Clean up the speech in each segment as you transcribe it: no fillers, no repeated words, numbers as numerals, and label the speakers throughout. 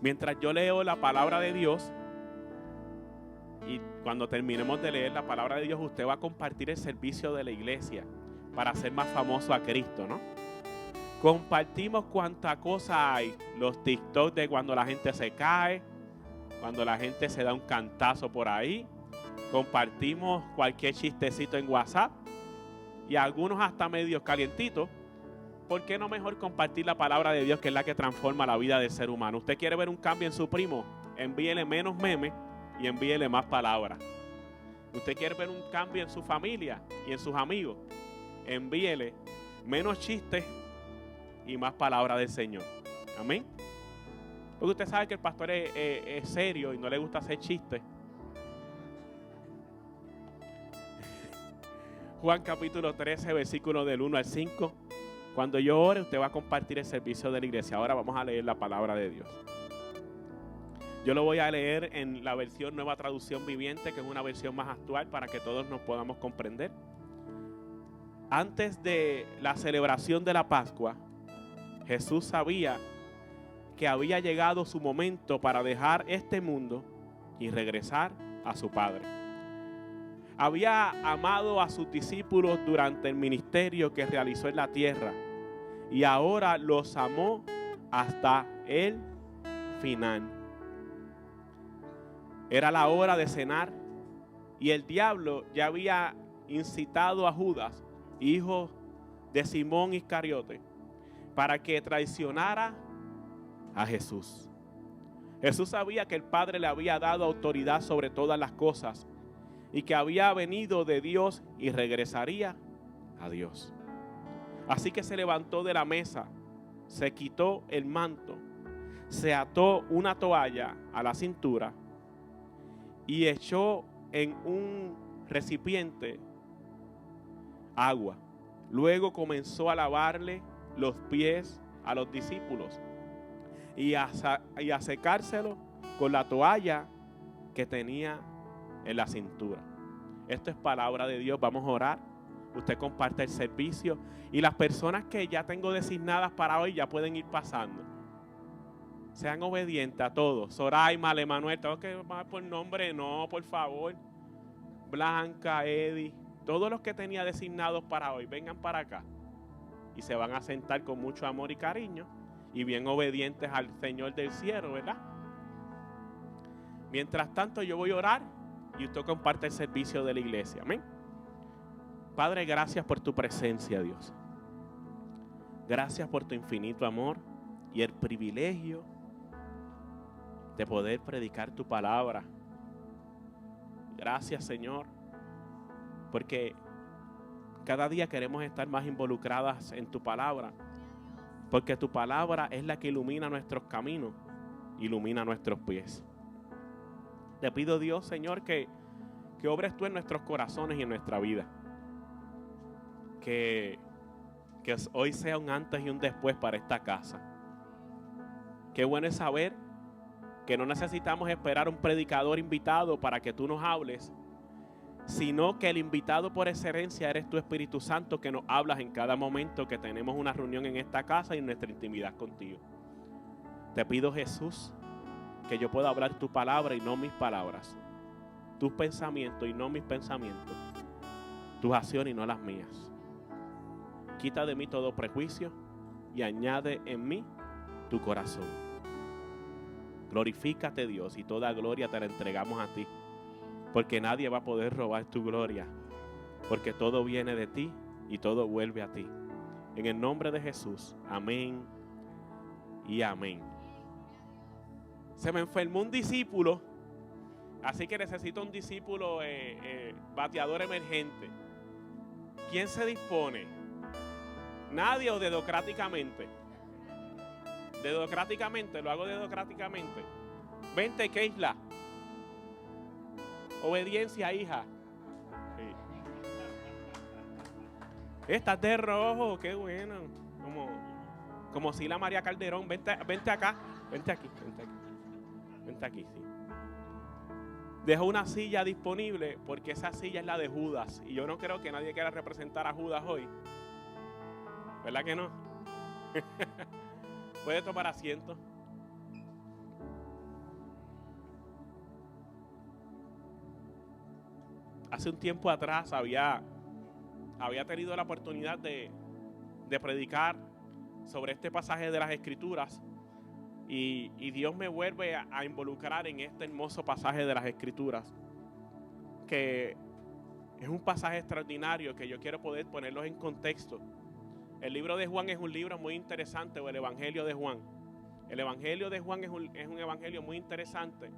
Speaker 1: Mientras yo leo la palabra de Dios, y cuando terminemos de leer la palabra de Dios, usted va a compartir el servicio de la iglesia para hacer más famoso a Cristo, ¿no? Compartimos cuánta cosa hay. Los TikTok de cuando la gente se cae, cuando la gente se da un cantazo por ahí. Compartimos cualquier chistecito en WhatsApp y algunos hasta medios calientitos. ¿Por qué no mejor compartir la palabra de Dios, que es la que transforma la vida del ser humano? ¿Usted quiere ver un cambio en su primo? Envíele menos memes y envíele más palabras. ¿Usted quiere ver un cambio en su familia y en sus amigos? Envíele menos chistes y más palabra del Señor. Amén. Porque usted sabe que el pastor es serio y no le gusta hacer chistes. Juan capítulo 13, versículo del 1 al 5. Cuando yo ore, usted va a compartir el servicio de la iglesia. Ahora vamos a leer la palabra de Dios. Yo lo voy a leer en la versión Nueva Traducción Viviente, que es una versión más actual para que todos nos podamos comprender. Antes de la celebración de la Pascua, Jesús sabía que había llegado su momento para dejar este mundo y regresar a su Padre. Había amado a sus discípulos durante el ministerio que realizó en la tierra y ahora los amó hasta el final. Era la hora de cenar y el diablo ya había incitado a Judas, hijo de Simón Iscariote, para que traicionara a Jesús. Jesús sabía que el Padre le había dado autoridad sobre todas las cosas y que había venido de Dios y regresaría a Dios. Así que se levantó de la mesa, se quitó el manto, se ató una toalla a la cintura y echó en un recipiente agua. Luego comenzó a lavarle los pies a los discípulos y a secárselo con la toalla que tenía en la cintura. Esto es palabra de Dios. Vamos a orar. Usted comparte el servicio y las personas que ya tengo designadas para hoy ya pueden ir pasando. Sean obedientes a todos. Soraima, Emanuel, tengo que llamar por nombre, no, por favor. Blanca, Eddie, todos los que tenía designados para hoy, vengan para acá y se van a sentar con mucho amor y cariño y bien obedientes al Señor del cielo, ¿verdad? Mientras tanto, yo voy a orar y usted comparte el servicio de la iglesia. Amén. Padre, gracias por tu presencia, Dios. Gracias por tu infinito amor y el privilegio de poder predicar tu palabra. Gracias, Señor, porque cada día queremos estar más involucradas en tu palabra, porque tu palabra es la que ilumina nuestros caminos, ilumina nuestros pies. Te pido, Dios, Señor, que obres tú en nuestros corazones y en nuestra vida. Que hoy sea un antes y un después para esta casa. Qué bueno es saber que no necesitamos esperar un predicador invitado para que tú nos hables, sino que el invitado por excelencia eres tu Espíritu Santo, que nos hablas en cada momento que tenemos una reunión en esta casa y en nuestra intimidad contigo. Te pido, Jesús, que yo pueda hablar tu palabra y no mis palabras, tus pensamientos y no mis pensamientos, tus acciones y no las mías. Quita de mí todo prejuicio y añade en mí tu corazón. Glorifícate, Dios, y toda gloria te la entregamos a ti, porque nadie va a poder robar tu gloria, porque todo viene de ti y todo vuelve a ti. En el nombre de Jesús, amén y amén. Se me enfermó un discípulo, así que necesito un discípulo bateador emergente. ¿Quién se dispone? ¿Nadie o dedocráticamente? Dedocráticamente, lo hago dedocráticamente. Vente, Keisla. Obediencia, hija. Sí. Estás de rojo, qué bueno. Como Sila María Calderón. Vente acá. Vente aquí. Vente aquí, sí. Dejo una silla disponible porque esa silla es la de Judas. Y yo no creo que nadie quiera representar a Judas hoy. ¿Verdad que no? Puede tomar asiento. hace un tiempo atrás había tenido la oportunidad de predicar sobre este pasaje de las Escrituras y Dios me vuelve a involucrar en este hermoso pasaje de las Escrituras, que es un pasaje extraordinario que yo quiero poder ponerlos en contexto. El libro de Juan es un libro muy interesante, o el Evangelio de Juan. El Evangelio de Juan es un evangelio muy interesante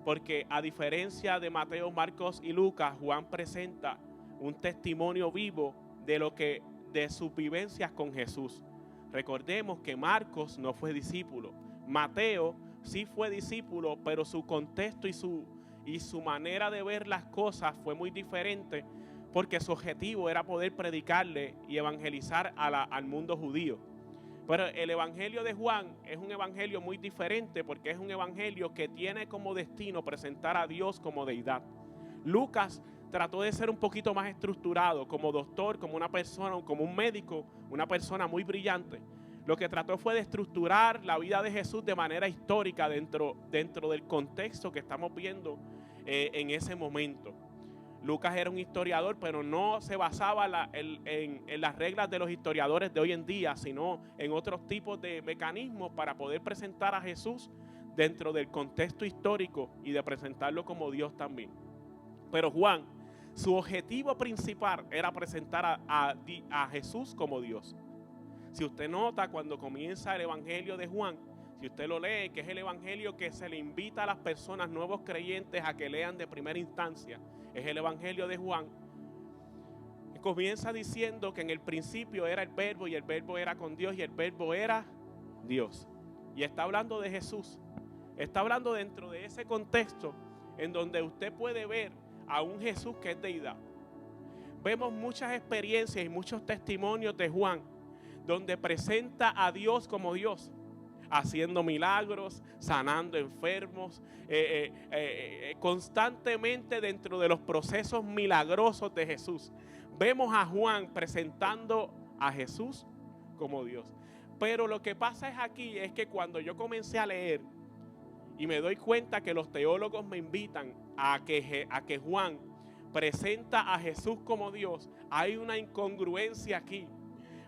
Speaker 1: porque, a diferencia de Mateo, Marcos y Lucas, Juan presenta un testimonio vivo de sus vivencias con Jesús. Recordemos que Marcos no fue discípulo. Mateo sí fue discípulo, pero su contexto y su manera de ver las cosas fue muy diferente, porque su objetivo era poder predicarle y evangelizar al mundo judío. Pero el evangelio de Juan es un evangelio muy diferente, porque es un evangelio que tiene como destino presentar a Dios como deidad. Lucas trató de ser un poquito más estructurado, como doctor, como una persona, como un médico, una persona muy brillante. Lo que trató fue de estructurar la vida de Jesús de manera histórica dentro del contexto que estamos viendo en ese momento. Lucas era un historiador, pero no se basaba en las reglas de los historiadores de hoy en día, sino en otros tipos de mecanismos para poder presentar a Jesús dentro del contexto histórico y de presentarlo como Dios también. Pero Juan, su objetivo principal era presentar a Jesús como Dios. Si usted nota, cuando comienza el Evangelio de Juan, si usted lo lee, que es el Evangelio que se le invita a las personas nuevos creyentes a que lean de primera instancia, es el Evangelio de Juan. Comienza diciendo que en el principio era el Verbo, y el Verbo era con Dios, y el Verbo era Dios. Y está hablando de Jesús. Está hablando dentro de ese contexto en donde usted puede ver a un Jesús que es deidad. Vemos muchas experiencias y muchos testimonios de Juan donde presenta a Dios como Dios, haciendo milagros, sanando enfermos, constantemente dentro de los procesos milagrosos de Jesús. Vemos a Juan presentando a Jesús como Dios. Pero lo que pasa es que cuando yo comencé a leer y me doy cuenta que los teólogos me invitan a que Juan presenta a Jesús como Dios, hay una incongruencia aquí.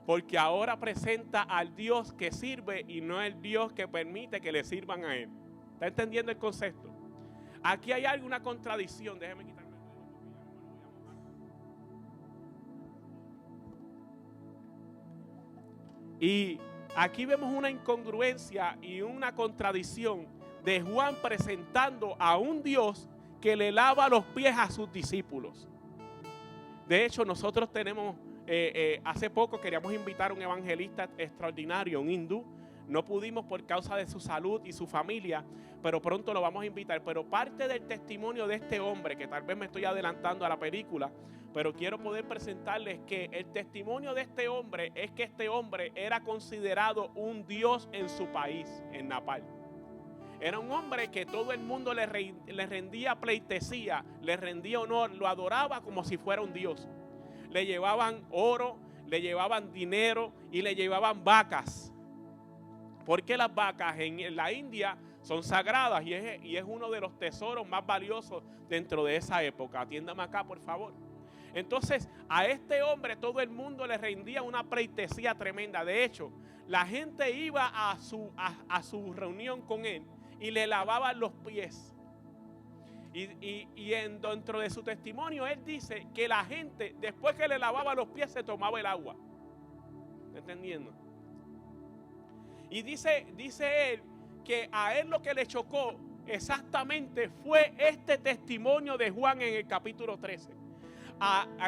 Speaker 1: Porque ahora presenta al Dios que sirve y no el Dios que permite que le sirvan a Él. ¿Está entendiendo el concepto? Aquí hay alguna contradicción. Déjeme quitarme el dedo porque ya no lo voy a mojar. Y aquí vemos una incongruencia y una contradicción de Juan presentando a un Dios que le lava los pies a sus discípulos. De hecho, nosotros tenemos... hace poco queríamos invitar a un evangelista extraordinario, un hindú. No pudimos por causa de su salud y su familia, pero pronto lo vamos a invitar. Pero parte del testimonio de este hombre, que tal vez me estoy adelantando a la película, pero quiero poder presentarles que el testimonio de este hombre es que este hombre era considerado un dios en su país, en Nepal. Era un hombre que todo el mundo le rendía pleitesía, le rendía honor, lo adoraba como si fuera un dios. Le llevaban oro, le llevaban dinero y le llevaban vacas. Porque las vacas en la India son sagradas y es uno de los tesoros más valiosos dentro de esa época. Atiéndame acá, por favor. Entonces, a este hombre todo el mundo le rendía una pleitesía tremenda. De hecho, la gente iba a su reunión con él y le lavaban los pies. Dentro de su testimonio él dice que la gente, después que le lavaba los pies, se tomaba el agua. ¿Está entendiendo? Y dice él que a él lo que le chocó exactamente fue este testimonio de Juan en el capítulo 13.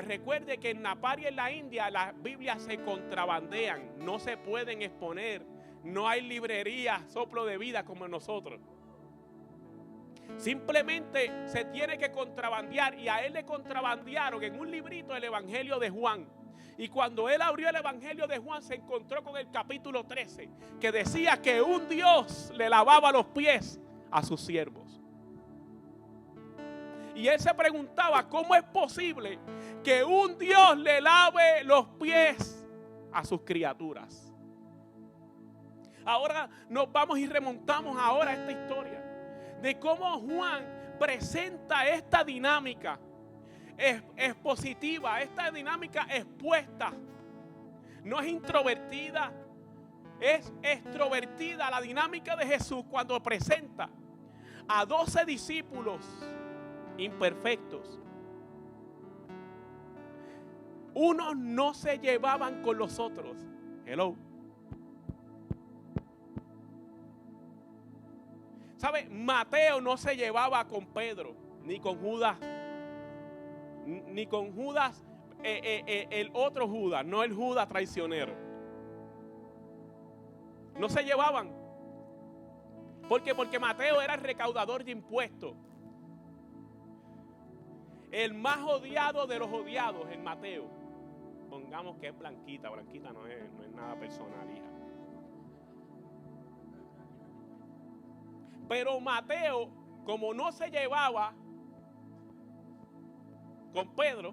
Speaker 1: Recuerde que en Nepal y en la India las Biblias se contrabandean, no se pueden exponer, no hay librerías soplo de vida como nosotros. Simplemente se tiene que contrabandear, y a él le contrabandearon en un librito el Evangelio de Juan. Y cuando él abrió el Evangelio de Juan se encontró con el capítulo 13 que decía que un Dios le lavaba los pies a sus siervos. Y él se preguntaba, ¿cómo es posible que un Dios le lave los pies a sus criaturas? Ahora nos vamos y remontamos ahora a esta historia de cómo Juan presenta esta dinámica es positiva, esta dinámica expuesta. No es introvertida, es extrovertida. La dinámica de Jesús cuando presenta a 12 discípulos imperfectos. Unos no se llevaban con los otros. Hello. ¿Sabe? Mateo no se llevaba con Pedro, ni con Judas, el otro Judas, no el Judas traicionero. No se llevaban. ¿Por qué? Porque Mateo era el recaudador de impuestos. El más odiado de los odiados, el Mateo. Pongamos que es Blanquita. Blanquita no es nada personal, hija. Pero Mateo, como no se llevaba con Pedro,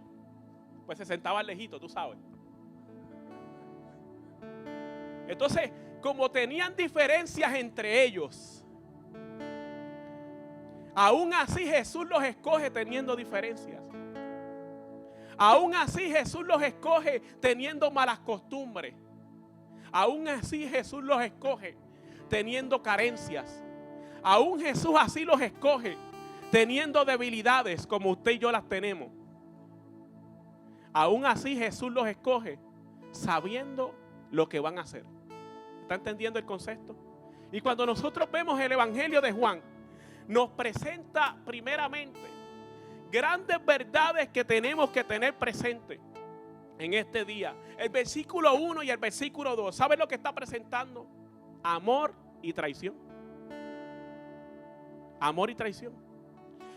Speaker 1: pues se sentaba lejito, tú sabes. Entonces, como tenían diferencias entre ellos, aún así Jesús los escoge teniendo diferencias. Aún así Jesús los escoge teniendo malas costumbres. Aún así Jesús los escoge teniendo carencias. Aún Jesús así los escoge teniendo debilidades como usted y yo las tenemos. Aún así Jesús los escoge sabiendo lo que van a hacer. ¿Está entendiendo el concepto? Y cuando nosotros vemos el Evangelio de Juan, nos presenta primeramente grandes verdades que tenemos que tener presentes en este día. El versículo 1 y el versículo 2. ¿Saben lo que está presentando? Amor y traición. Amor y traición.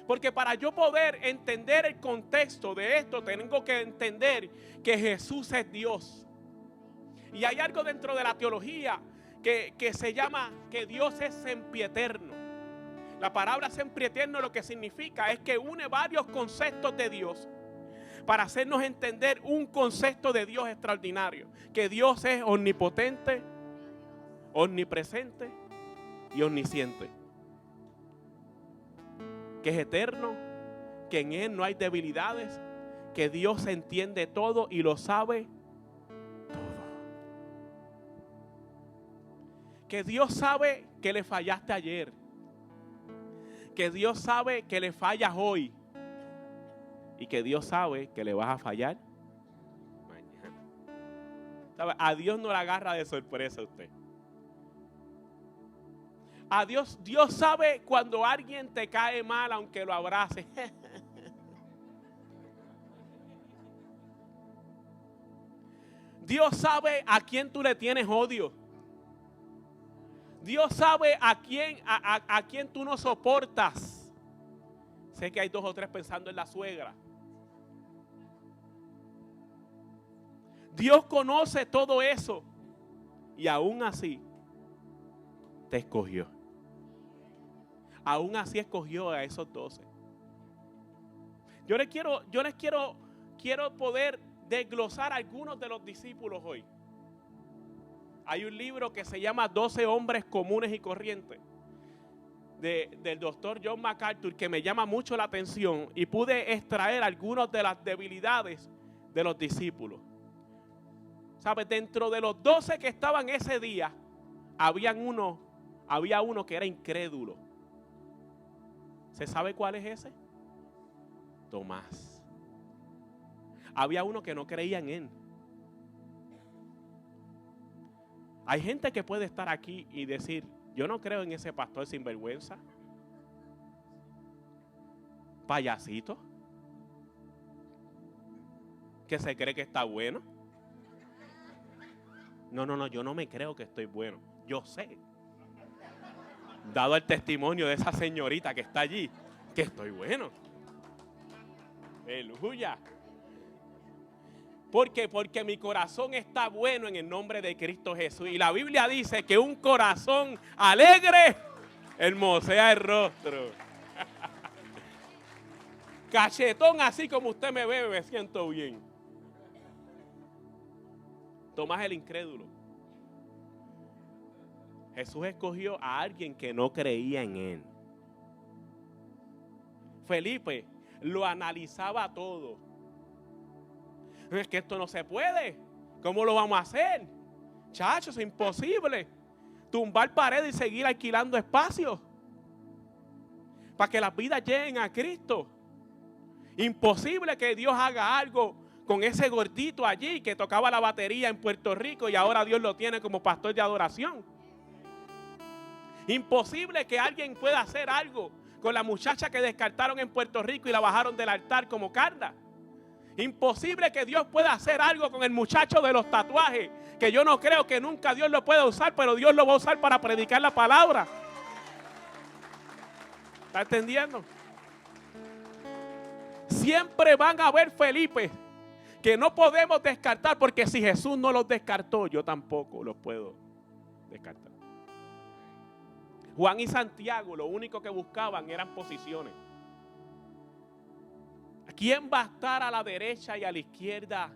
Speaker 1: Porque para yo poder entender el contexto de esto, tengo que entender que Jesús es Dios. Y hay algo dentro de la teología que se llama que Dios es sempieterno. La palabra sempieterno lo que significa es que une varios conceptos de Dios para hacernos entender un concepto de Dios extraordinario. Que Dios es omnipotente, omnipresente y omnisciente. Que es eterno, que en Él no hay debilidades, que Dios entiende todo y lo sabe todo. Que Dios sabe que le fallaste ayer. Que Dios sabe que le fallas hoy. Y que Dios sabe que le vas a fallar mañana. ¿Sabe? A Dios no le agarra de sorpresa a usted. A Dios sabe cuando alguien te cae mal aunque lo abrace. Dios sabe a quién tú le tienes odio. Dios sabe a quién tú no soportas. Sé que hay 2 o 3 pensando en la suegra. Dios conoce todo eso. Y aún así te escogió. Aún así escogió a esos 12. Yo les quiero poder desglosar a algunos de los discípulos hoy. Hay un libro que se llama 12 hombres comunes y corrientes del doctor John MacArthur que me llama mucho la atención y pude extraer algunas de las debilidades de los discípulos. ¿Sabes? Dentro de los 12 que estaban ese día, había uno que era incrédulo. ¿Se sabe cuál es ese? Tomás. Había uno que no creía en él. Hay gente que puede estar aquí y decir, yo no creo en ese pastor sinvergüenza, payasito, que se cree que está bueno. No, yo no me creo que estoy bueno. Yo sé, dado el testimonio de esa señorita que está allí, que estoy bueno. Aleluya. ¿Por qué? Porque mi corazón está bueno en el nombre de Cristo Jesús. Y la Biblia dice que un corazón alegre hermosea el rostro. Cachetón así como usted me ve, me siento bien. Tomás el incrédulo. Jesús escogió a alguien que no creía en él. Felipe, lo analizaba todo. Es que esto no se puede. ¿Cómo lo vamos a hacer? Chacho, es imposible. Tumbar paredes y seguir alquilando espacios para que las vidas lleguen a Cristo. Imposible que Dios haga algo con ese gordito allí que tocaba la batería en Puerto Rico y ahora Dios lo tiene como pastor de adoración. Imposible que alguien pueda hacer algo con la muchacha que descartaron en Puerto Rico y la bajaron del altar como Carla. Imposible que Dios pueda hacer algo con el muchacho de los tatuajes, que yo no creo que nunca Dios lo pueda usar, pero Dios lo va a usar para predicar la palabra. ¿Está entendiendo? Siempre van a haber Felipes que no podemos descartar, porque si Jesús no los descartó, yo tampoco los puedo descartar. Juan y Santiago lo único que buscaban eran posiciones. ¿Quién va a estar a la derecha y a la izquierda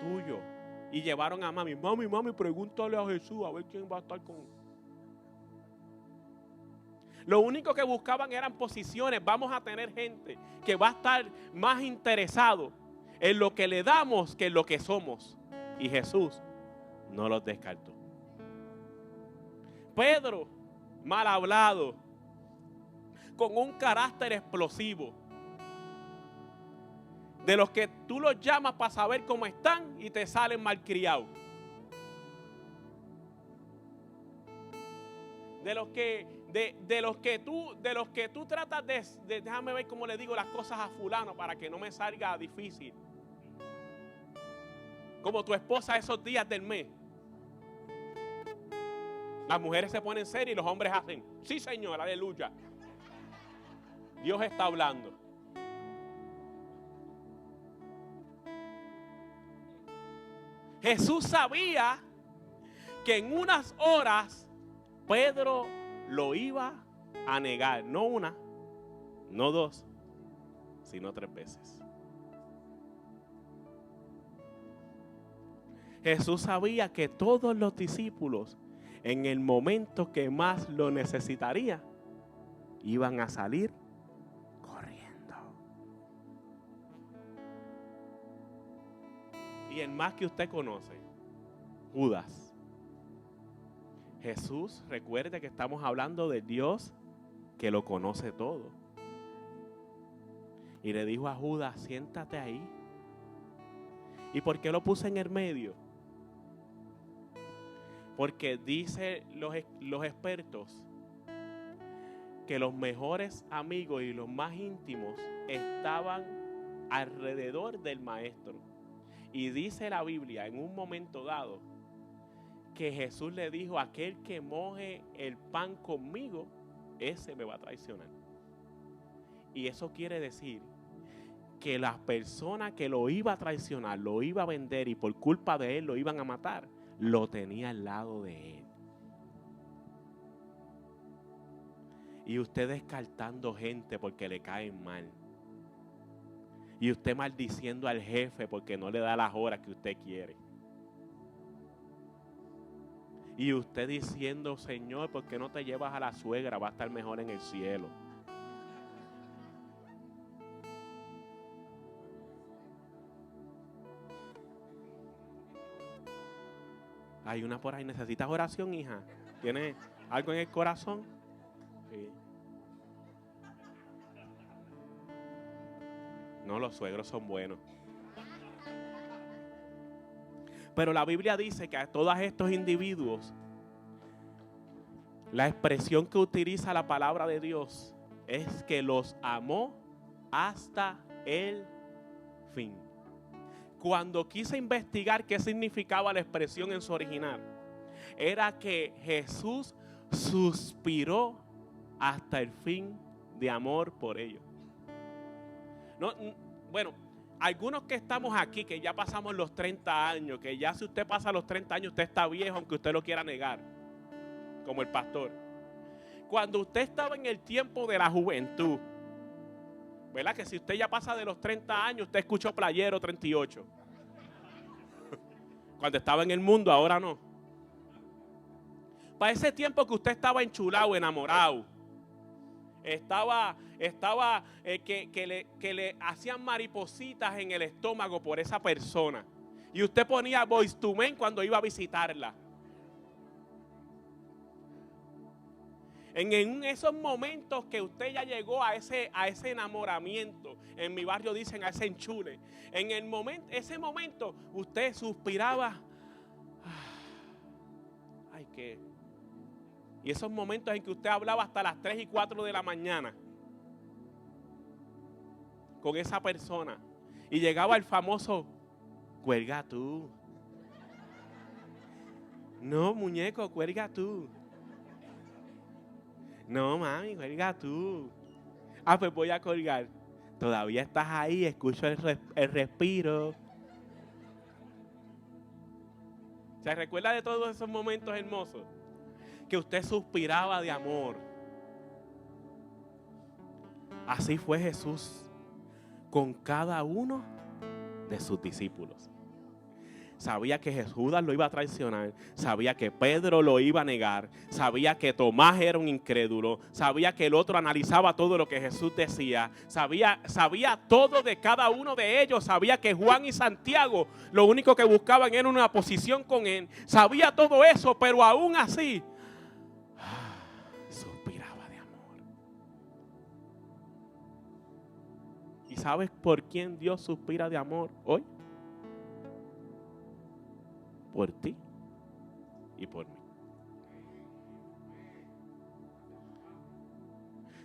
Speaker 1: tuyo? Y llevaron a mami, pregúntale a Jesús a ver quién va a estar con. Lo único que buscaban eran posiciones. Vamos a tener gente que va a estar más interesado en lo que le damos que en lo que somos. Y Jesús no los descartó. Pedro, mal hablado, con un carácter explosivo, de los que tú los llamas para saber cómo están y te salen malcriados. De los que tú tratas de déjame ver cómo le digo las cosas a fulano para que no me salga difícil. Como tu esposa esos días del mes. Las mujeres se ponen serias y los hombres hacen, sí señor, aleluya. Dios está hablando. Jesús sabía que en unas horas Pedro lo iba a negar. No una, no dos, sino 3 veces. Jesús sabía que todos los discípulos, en el momento que más lo necesitaría, iban a salir corriendo. Y el más que usted conoce, Judas. Jesús, recuerde que estamos hablando de Dios que lo conoce todo. Y le dijo a Judas, siéntate ahí. ¿Y por qué lo puse en el medio? Porque dicen los expertos que los mejores amigos y los más íntimos estaban alrededor del maestro. Y dice la Biblia en un momento dado que Jesús le dijo, aquel que moje el pan conmigo, ese me va a traicionar. Y eso quiere decir que la persona que lo iba a traicionar, lo iba a vender y por culpa de él lo iban a matar, lo tenía al lado de él. Y usted descartando gente porque le caen mal. Y usted maldiciendo al jefe porque no le da las horas que usted quiere. Y usted diciendo, Señor, ¿por qué no te llevas a la suegra? Va a estar mejor en el cielo. Hay una por ahí. ¿Necesitas oración, hija? ¿Tienes algo en el corazón? Sí. No, los suegros son buenos. Pero la Biblia dice que a todos estos individuos, la expresión que utiliza la palabra de Dios es que los amó hasta el fin. Cuando quise investigar qué significaba la expresión en su original, era que Jesús suspiró hasta el fin de amor por ellos. No, bueno, algunos que estamos aquí, que ya pasamos los 30 años, que ya si usted pasa los 30 años, usted está viejo, aunque usted lo quiera negar, como el pastor. Cuando usted estaba en el tiempo de la juventud, ¿verdad? Que si usted ya pasa de los 30 años, usted escuchó Playero 38. Cuando estaba en el mundo, ahora no. Para ese tiempo que usted estaba enchulado, enamorado, que le hacían maripositas en el estómago por esa persona. Y usted ponía Boyz II Men cuando iba a visitarla. En esos momentos que usted ya llegó a ese enamoramiento, en mi barrio dicen a ese enchule, ese momento usted suspiraba, ay, qué. Y esos momentos en que usted hablaba hasta las 3 y 4 de la mañana con esa persona y llegaba el famoso, cuelga tú. No, muñeco, cuelga tú. No, mami, cuelga tú. Ah, pues voy a colgar. Todavía estás ahí, escucho el respiro. ¿Se recuerda de todos esos momentos hermosos? Que usted suspiraba de amor. Así fue Jesús con cada uno de sus discípulos. Sabía que Judas lo iba a traicionar, sabía que Pedro lo iba a negar, sabía que Tomás era un incrédulo, sabía que el otro analizaba todo lo que Jesús decía, sabía todo de cada uno de ellos, sabía que Juan y Santiago lo único que buscaban era una posición con él, sabía todo eso, pero aún así suspiraba de amor. ¿Y sabes por quién Dios suspira de amor hoy? Por ti y por mí.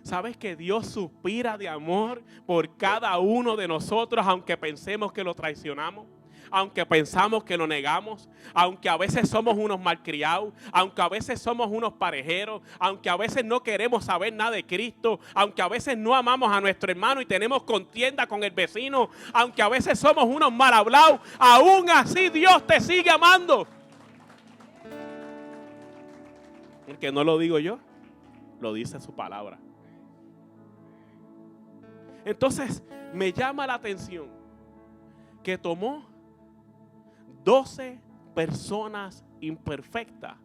Speaker 1: ¿Sabes que Dios suspira de amor por cada uno de nosotros, aunque pensemos que lo traicionamos? Aunque pensamos que lo negamos, aunque a veces somos unos malcriados, aunque a veces somos unos parejeros, aunque a veces no queremos saber nada de Cristo, aunque a veces no amamos a nuestro hermano y tenemos contienda con el vecino, aunque a veces somos unos mal hablados, aún así Dios te sigue amando. Porque no lo digo yo, lo dice su palabra. Entonces me llama la atención que tomó 12 personas imperfectas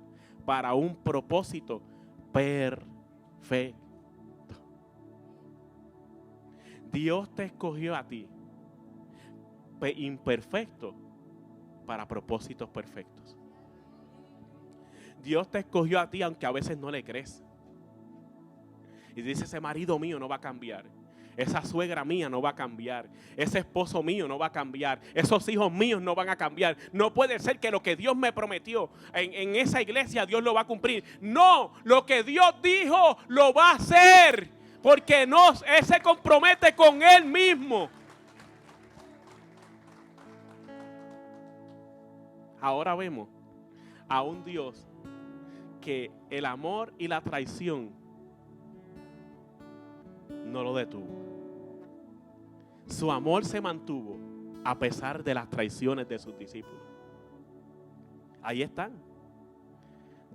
Speaker 1: para un propósito perfecto. Dios te escogió a ti, imperfecto, para propósitos perfectos. Dios te escogió a ti aunque a veces no le crees. Y dice, ese marido mío no va a cambiar. Esa suegra mía no va a cambiar. Ese esposo mío no va a cambiar. Esos hijos míos no van a cambiar. No puede ser que lo que Dios me prometió en esa iglesia Dios lo va a cumplir. No, lo que Dios dijo lo va a hacer. Porque Él se compromete con Él mismo. Ahora vemos a un Dios que el amor y la traición no lo detuvo. Su amor se mantuvo a pesar de las traiciones de sus discípulos. Ahí están.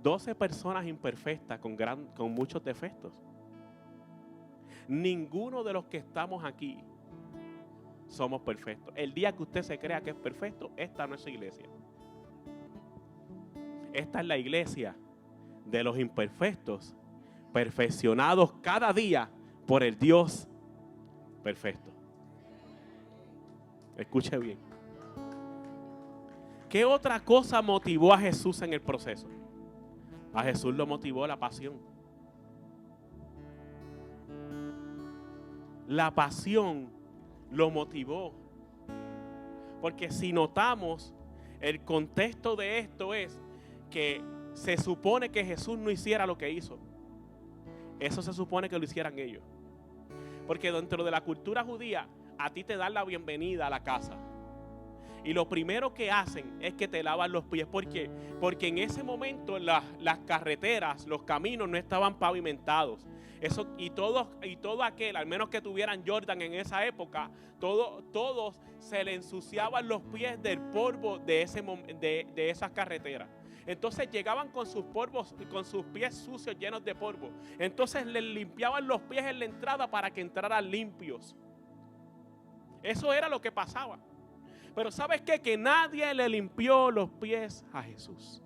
Speaker 1: 12 personas imperfectas con muchos defectos. Ninguno de los que estamos aquí somos perfectos. El día que usted se crea que es perfecto, esta no es su iglesia. Esta es la iglesia de los imperfectos, perfeccionados cada día por el Dios perfecto. Escuche bien. ¿Qué otra cosa motivó a Jesús en el proceso? A Jesús lo motivó la pasión. La pasión lo motivó. Porque si notamos, el contexto de esto es que se supone que Jesús no hiciera lo que hizo. Eso se supone que lo hicieran ellos. Porque dentro de la cultura judía, a ti te dan la bienvenida a la casa. Y lo primero que hacen es que te lavan los pies. ¿Por qué? Porque en ese momento las carreteras, los caminos no estaban pavimentados. Todo aquel, al menos que tuvieran Jordan en esa época, todos se le ensuciaban los pies del polvo de esas carreteras. Entonces llegaban con sus pies sucios llenos de polvo. Entonces les limpiaban los pies en la entrada para que entraran limpios. Eso era lo que pasaba. Pero ¿sabes qué? Que nadie le limpió los pies a Jesús.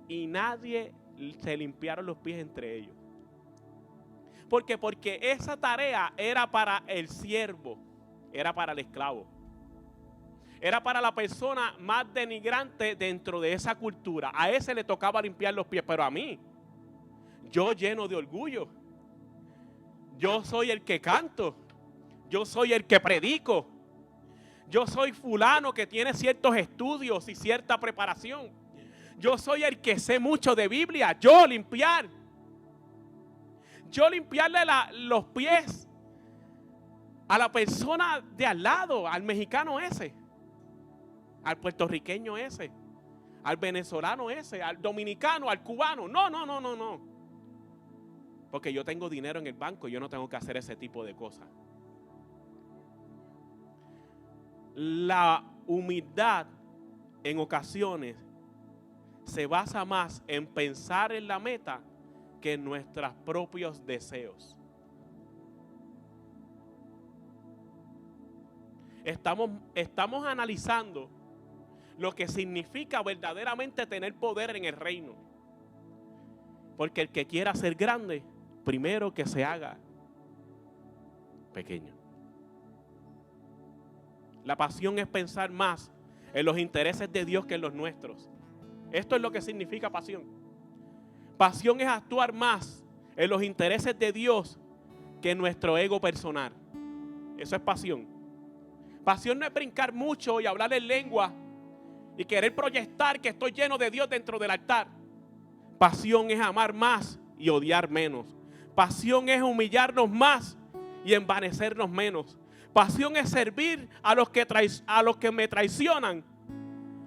Speaker 1: Y nadie se limpiaron los pies entre ellos. Porque esa tarea era para el siervo, era para el esclavo. Era para la persona más denigrante dentro de esa cultura. A ese le tocaba limpiar los pies, pero a mí, yo lleno de orgullo, yo soy el que canto, yo soy el que predico, yo soy fulano que tiene ciertos estudios y cierta preparación, yo soy el que sé mucho de Biblia, yo limpiarle los pies a la persona de al lado, al mexicano ese, al puertorriqueño ese, al venezolano ese, al dominicano, al cubano. No. Porque yo tengo dinero en el banco y yo no tengo que hacer ese tipo de cosas. La humildad en ocasiones se basa más en pensar en la meta que en nuestros propios deseos. Estamos analizando lo que significa verdaderamente tener poder en el reino. Porque el que quiera ser grande, primero que se haga pequeño. La pasión es pensar más en los intereses de Dios que en los nuestros. Esto es lo que significa pasión. Pasión es actuar más en los intereses de Dios que en nuestro ego personal. Eso es pasión. Pasión no es brincar mucho y hablar en lengua y querer proyectar que estoy lleno de Dios dentro del altar. Pasión es amar más y odiar menos. Pasión es humillarnos más y envanecernos menos. Pasión es servir a los que me traicionan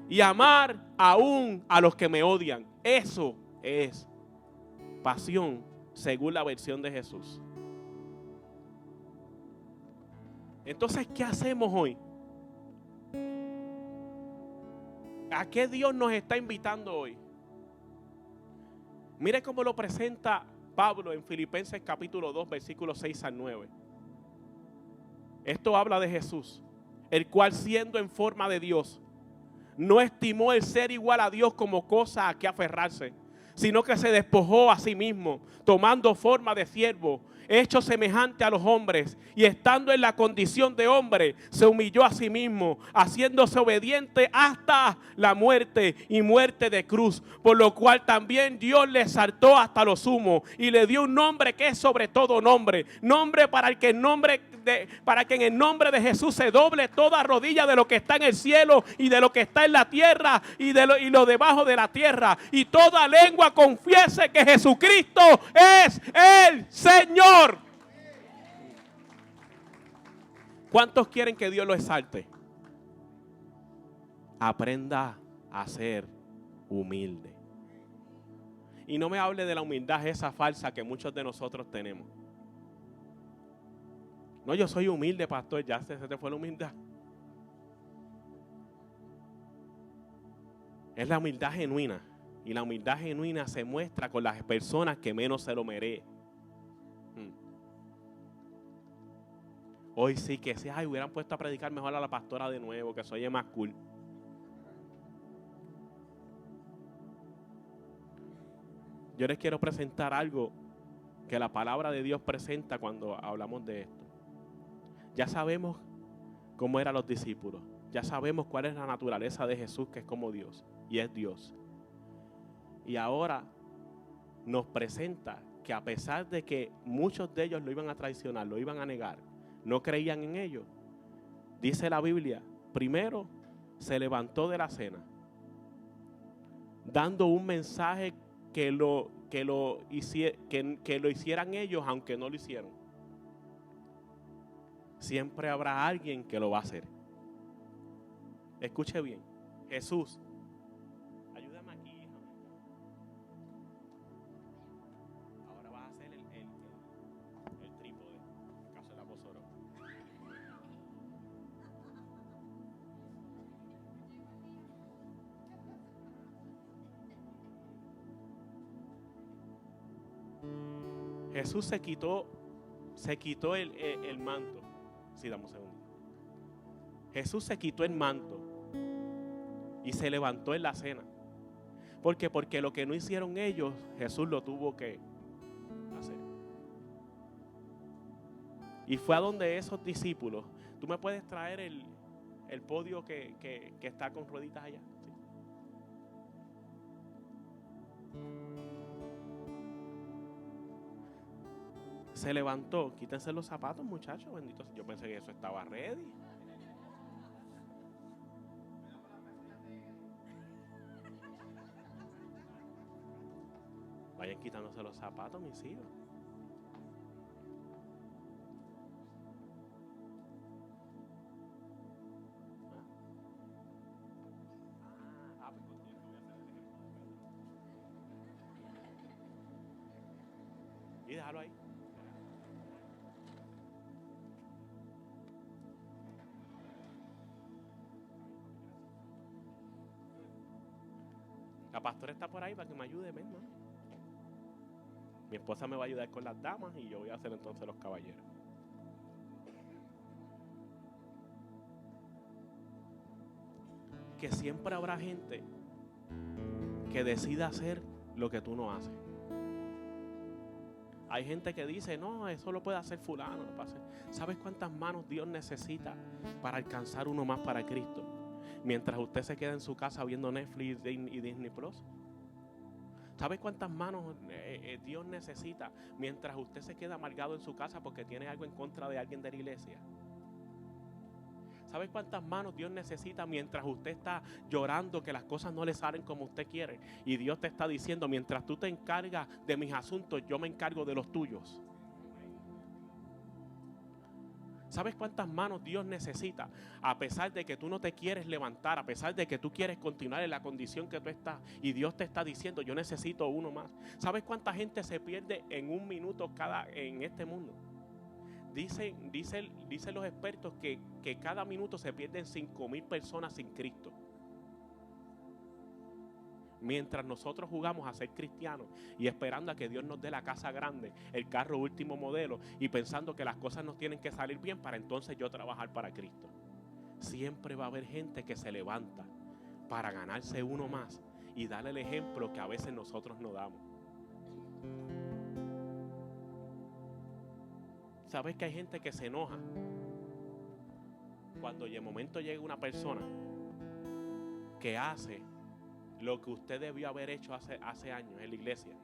Speaker 1: y amar aún a los que me odian. Eso es pasión según la versión de Jesús. Entonces, ¿qué hacemos hoy? ¿A qué Dios nos está invitando hoy? Mire cómo lo presenta Pablo en Filipenses capítulo 2, versículos 6 al 9. Esto habla de Jesús, el cual siendo en forma de Dios, no estimó el ser igual a Dios como cosa a que aferrarse, sino que se despojó a sí mismo, tomando forma de siervo, hecho semejante a los hombres, y estando en la condición de hombre, se humilló a sí mismo, haciéndose obediente hasta la muerte y muerte de cruz, por lo cual también Dios le exaltó hasta lo sumo y le dio un nombre que es sobre todo nombre, para que en el nombre de Jesús se doble toda rodilla de lo que está en el cielo y de lo que está en la tierra y lo debajo de la tierra, y toda lengua confiese que Jesucristo es el Señor. ¿Cuántos quieren que Dios lo exalte? Aprenda a ser humilde. Y no me hable de la humildad esa falsa que muchos de nosotros tenemos. No, yo soy humilde, pastor, ya se te fue la humildad. Es la humildad genuina. Y la humildad genuina se muestra con las personas que menos se lo merecen. Hoy sí que sí, hubieran puesto a predicar mejor a la pastora de nuevo, que se oye más cool. Yo les quiero presentar algo que la palabra de Dios presenta cuando hablamos de esto. Ya sabemos cómo eran los discípulos. Ya sabemos cuál es la naturaleza de Jesús, que es como Dios. Y es Dios. Y ahora nos presenta que a pesar de que muchos de ellos lo iban a traicionar, lo iban a negar, no creían en ellos, dice la Biblia, primero se levantó de la cena, dando un mensaje que lo hicieran ellos, aunque no lo hicieron. Siempre habrá alguien que lo va a hacer. Escuche bien, Jesús, ayúdame aquí, hija. Ahora vas a hacer el trípode, en caso de la apóstola. Jesús se quitó el manto. Sí, dame un segundo. Jesús se quitó el manto y se levantó en la cena. ¿Por qué? Porque lo que no hicieron ellos, Jesús lo tuvo que hacer. Y fue a donde esos discípulos. ¿Tú me puedes traer el podio que está con rueditas allá? Sí. Se levantó. Quítense los zapatos, muchachos, benditos. Yo pensé que eso estaba ready. Vayan quitándose los zapatos, mis hijos. Y déjalo ahí. La pastora está por ahí para que me ayude, ven, ¿no? Mi esposa me va a ayudar con las damas y yo voy a hacer entonces los caballeros. Que siempre habrá gente que decida hacer lo que tú no haces. Hay gente que dice, no, eso lo puede hacer fulano. ¿Sabes cuántas manos Dios necesita para alcanzar uno más para Cristo? Mientras usted se queda en su casa viendo Netflix y Disney Plus. ¿Sabes cuántas manos Dios necesita mientras usted se queda amargado en su casa porque tiene algo en contra de alguien de la iglesia? ¿Sabes cuántas manos Dios necesita mientras usted está llorando que las cosas no le salen como usted quiere? Y Dios te está diciendo, mientras tú te encargas de mis asuntos, yo me encargo de los tuyos. ¿Sabes cuántas manos Dios necesita? A pesar de que tú no te quieres levantar, a pesar de que tú quieres continuar en la condición que tú estás, y Dios te está diciendo, yo necesito uno más. ¿Sabes cuánta gente se pierde en un minuto en este mundo? Dicen los expertos que cada minuto se pierden 5,000 personas sin Cristo. Mientras nosotros jugamos a ser cristianos y esperando a que Dios nos dé la casa grande, el carro último modelo, y pensando que las cosas nos tienen que salir bien para entonces yo trabajar para Cristo. Siempre va a haber gente que se levanta para ganarse uno más y darle el ejemplo que a veces nosotros no damos. ¿Sabes que hay gente que se enoja cuando de momento llega una persona que hace lo que usted debió haber hecho hace años en la iglesia?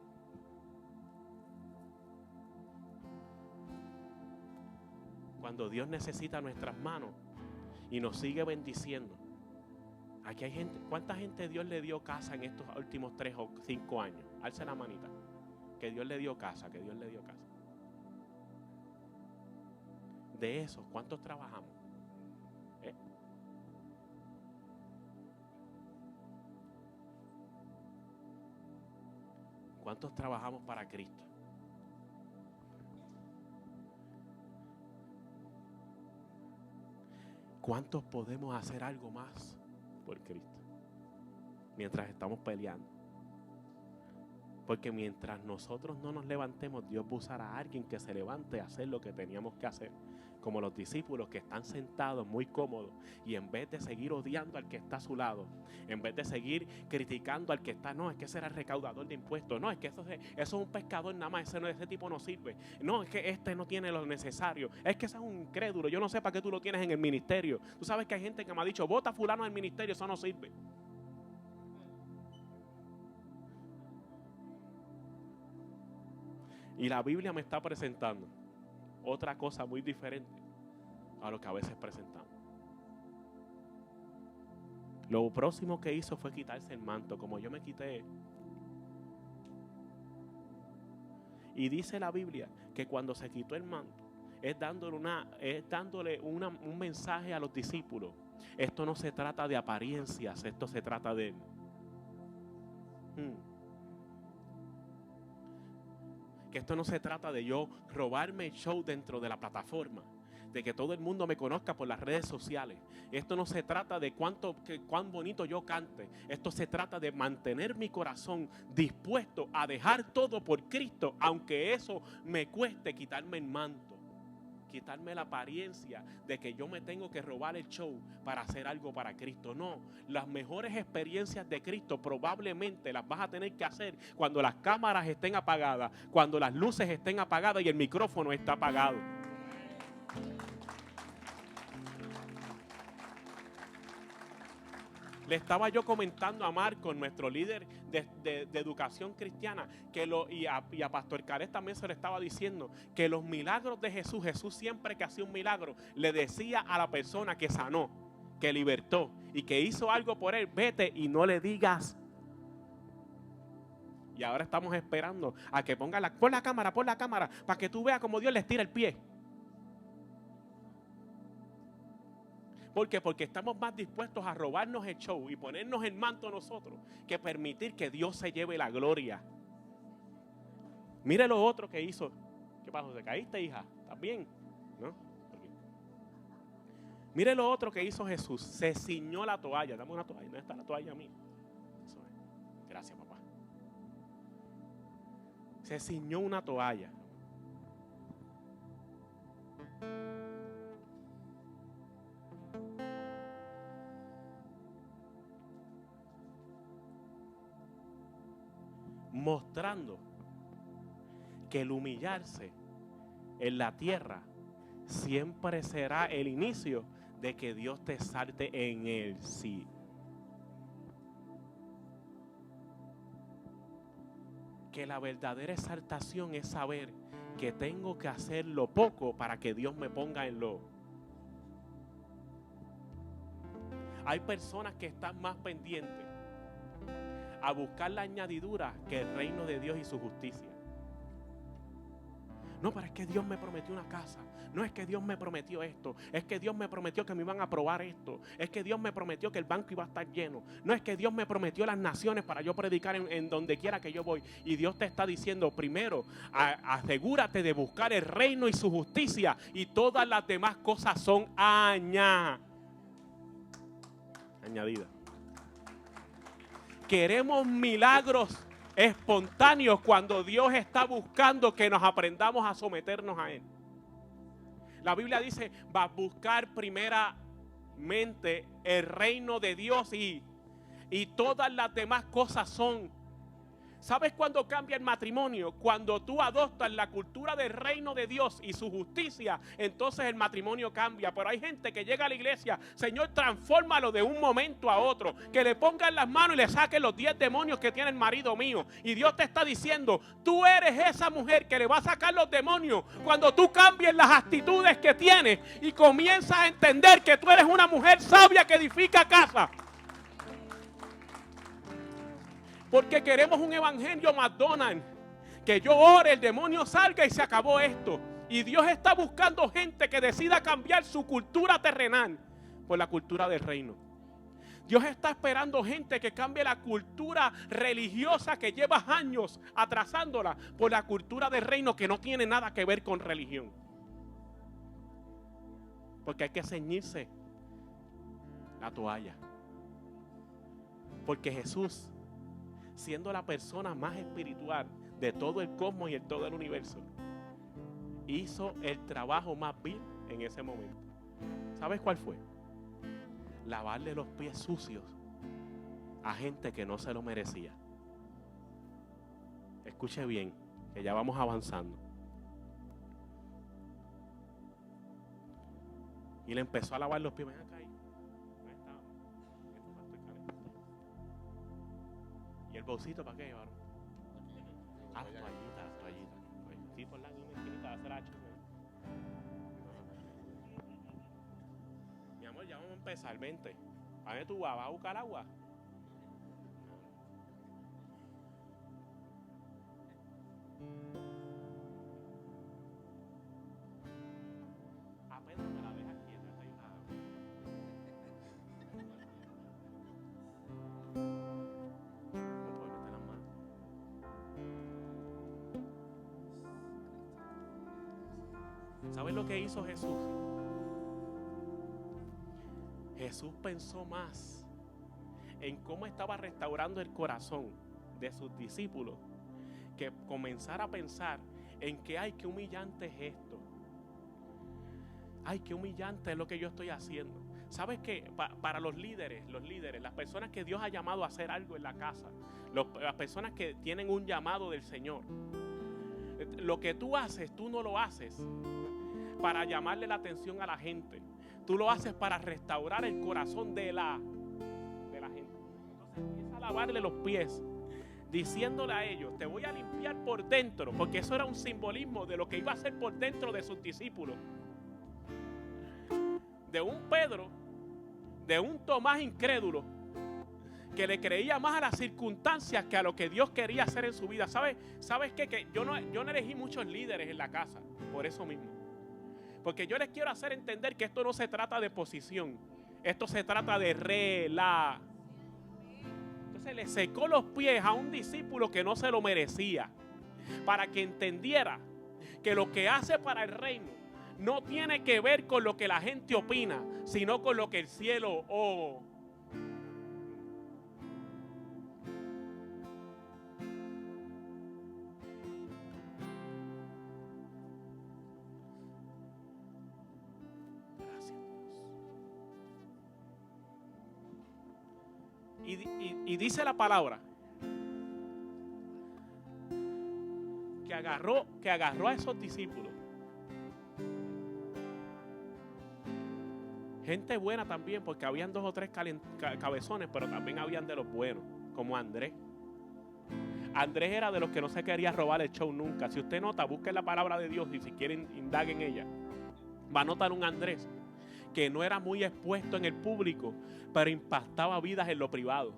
Speaker 1: Cuando Dios necesita nuestras manos y nos sigue bendiciendo. Aquí hay gente. ¿Cuánta gente Dios le dio casa en estos últimos 3 o 5 años? Alce la manita. Que Dios le dio casa, que Dios le dio casa. De esos, ¿cuántos trabajamos? ¿Cuántos trabajamos para Cristo? ¿Cuántos podemos hacer algo más por Cristo mientras estamos peleando? Porque mientras nosotros no nos levantemos, Dios va a usar a alguien que se levante a hacer lo que teníamos que hacer. Como los discípulos que están sentados muy cómodos y en vez de seguir odiando al que está a su lado, en vez de seguir criticando al que está, no, es que ese era el recaudador de impuestos, no, es que eso es un pescador nada más, ese tipo no sirve, no, es que este no tiene lo necesario, es que ese es un incrédulo, yo no sé para qué tú lo tienes en el ministerio. Tú sabes que hay gente que me ha dicho, vota a fulano del ministerio, eso no sirve. Y la Biblia me está presentando otra cosa muy diferente a lo que a veces presentamos. Lo próximo que hizo fue quitarse el manto, como yo me quité. Y dice la Biblia que cuando se quitó el manto, es dándole un mensaje a los discípulos. Esto no se trata de apariencias, esto se trata de... Que esto no se trata de yo robarme el show dentro de la plataforma, de que todo el mundo me conozca por las redes sociales. Esto no se trata de cuán bonito yo cante. Esto se trata de mantener mi corazón dispuesto a dejar todo por Cristo, aunque eso me cueste quitarme el manto, quitarme la apariencia de que yo me tengo que robar el show para hacer algo para Cristo. No, las mejores experiencias de Cristo probablemente las vas a tener que hacer cuando las cámaras estén apagadas, cuando las luces estén apagadas y el micrófono está apagado. Le estaba yo comentando a Marco, nuestro líder de educación cristiana, y a Pastor Carés también se le estaba diciendo que los milagros de Jesús, Jesús siempre que hacía un milagro, le decía a la persona que sanó, que libertó y que hizo algo por él: vete y no le digas. Y ahora estamos esperando a que ponga pon la cámara, para que tú veas cómo Dios les tira el pie. ¿Por qué? Porque estamos más dispuestos a robarnos el show y ponernos el manto nosotros que permitir que Dios se lleve la gloria. Mire lo otro que hizo. ¿Qué pasó? ¿Te caíste, hija? ¿Estás bien? ¿No? Mire lo otro que hizo Jesús. Se ciñó la toalla. Dame una toalla. ¿Dónde está la toalla mía? Eso es. Gracias, papá. Se ciñó una toalla. Mostrando que el humillarse en la tierra siempre será el inicio de que Dios te exalte en el sí. Que la verdadera exaltación es saber que tengo que hacer lo poco para que Dios me ponga en lo. Hay personas que están más pendientes a buscar la añadidura que el reino de Dios y su justicia. No, pero es que Dios me prometió una casa. No, es que Dios me prometió esto. Es que Dios me prometió que me iban a aprobar esto. Es que Dios me prometió que el banco iba a estar lleno. No, es que Dios me prometió las naciones para yo predicar en donde quiera que yo voy. Y Dios te está diciendo: primero, asegúrate de buscar el reino y su justicia, y todas las demás cosas son añadidas. Queremos milagros espontáneos cuando Dios está buscando que nos aprendamos a someternos a Él. La Biblia dice: va a buscar primeramente el reino de Dios y todas las demás cosas son. ¿Sabes cuándo cambia el matrimonio? Cuando tú adoptas la cultura del reino de Dios y su justicia, entonces el matrimonio cambia. Pero hay gente que llega a la iglesia: Señor, transfórmalo de un momento a otro. Que le pongan las manos y le saquen los 10 demonios que tiene el marido mío. Y Dios te está diciendo: tú eres esa mujer que le va a sacar los demonios cuando tú cambies las actitudes que tienes y comienzas a entender que tú eres una mujer sabia que edifica casa. Porque queremos un evangelio McDonald's, que yo ore, el demonio salga y se acabó esto. Y Dios está buscando gente que decida cambiar su cultura terrenal por la cultura del reino. Dios está esperando gente que cambie la cultura religiosa que lleva años atrasándola por la cultura del reino, que no tiene nada que ver con religión. Porque hay que ceñirse la toalla. Porque Jesús, siendo la persona más espiritual de todo el cosmos y de todo el universo, hizo el trabajo más vil en ese momento. ¿Sabes cuál fue? Lavarle los pies sucios a gente que no se lo merecía. Escuche bien, que ya vamos avanzando. Y le empezó a lavar los pies. ¿Y el bolsito para qué llevaron? Toallita. Sí, por la esquinita de hacer hacha. Mi amor, ya vamos a empezar, vente. ¿A dónde tú vas? ¿Vas a buscar agua? Apenas me la dejas quieta, está ayudada. ¿Sabes lo que hizo Jesús? Jesús pensó más en cómo estaba restaurando el corazón de sus discípulos que comenzar a pensar en que ay, qué humillante es esto. Ay, qué humillante es lo que yo estoy haciendo. ¿Sabes qué? Para los líderes, las personas que Dios ha llamado a hacer algo en la casa, las personas que tienen un llamado del Señor, lo que tú haces, tú no lo haces para llamarle la atención a la gente. Tú lo haces para restaurar el corazón de la gente. Entonces empieza a lavarle los pies, diciéndole a ellos, te voy a limpiar por dentro, porque eso era un simbolismo de lo que iba a ser por dentro de sus discípulos. De un Pedro, de un Tomás incrédulo, que le creía más a las circunstancias que a lo que Dios quería hacer en su vida. ¿Sabes qué? Que yo no elegí muchos líderes en la casa, por eso mismo. Porque yo les quiero hacer entender que esto no se trata de posición, esto se trata de Entonces le secó los pies a un discípulo que no se lo merecía, para que entendiera que lo que hace para el reino no tiene que ver con lo que la gente opina, sino con lo que el cielo Y dice la palabra que agarró a esos discípulos. Gente buena también, porque habían 2 o 3 cabezones, pero también habían de los buenos, como Andrés. Andrés era de los que no se quería robar el show nunca. Si usted nota, busquen la palabra de Dios y si quieren indaguen en ella. Va a notar un Andrés que no era muy expuesto en el público, pero impactaba vidas en lo privado.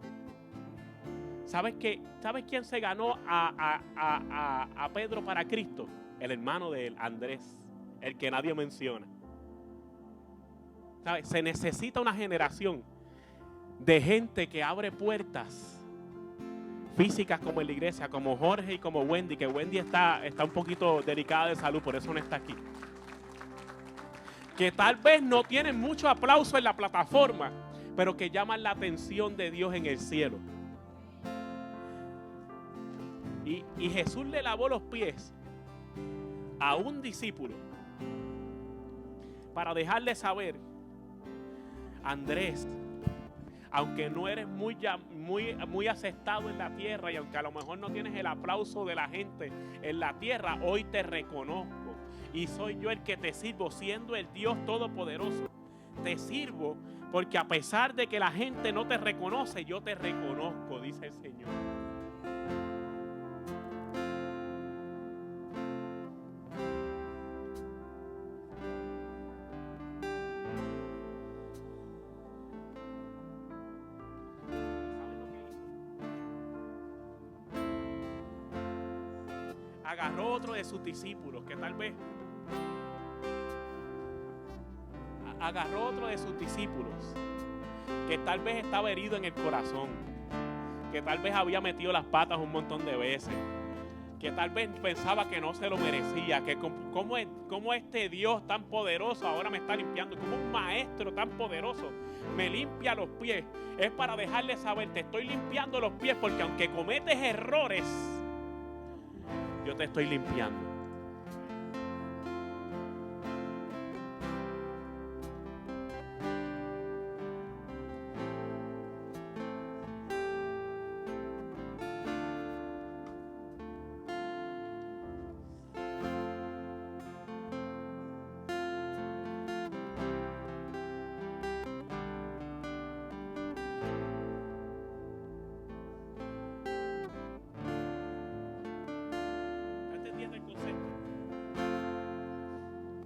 Speaker 1: ¿Sabes quién se ganó a Pedro para Cristo? El hermano de él, Andrés, el que nadie menciona. ¿Sabes? Se necesita una generación de gente que abre puertas físicas como en la iglesia, como Jorge y como Wendy, que Wendy está un poquito delicada de salud, por eso no está aquí. Que tal vez no tienen mucho aplauso en la plataforma, pero que llaman la atención de Dios en el cielo. Y Jesús le lavó los pies a un discípulo para dejarle saber, Andrés, aunque no eres muy aceptado en la tierra y aunque a lo mejor no tienes el aplauso de la gente en la tierra, hoy te reconozco. Y soy yo el que te sirvo, siendo el Dios Todopoderoso. Te sirvo porque a pesar de que la gente no te reconoce, yo te reconozco, dice el Señor. Agarró otro de sus discípulos que tal vez estaba herido en el corazón, que tal vez había metido las patas un montón de veces, que tal vez pensaba que no se lo merecía, que como este Dios tan poderoso ahora me está limpiando, como un maestro tan poderoso me limpia los pies. Es para dejarle saber, te estoy limpiando los pies porque aunque cometes errores, yo te estoy limpiando.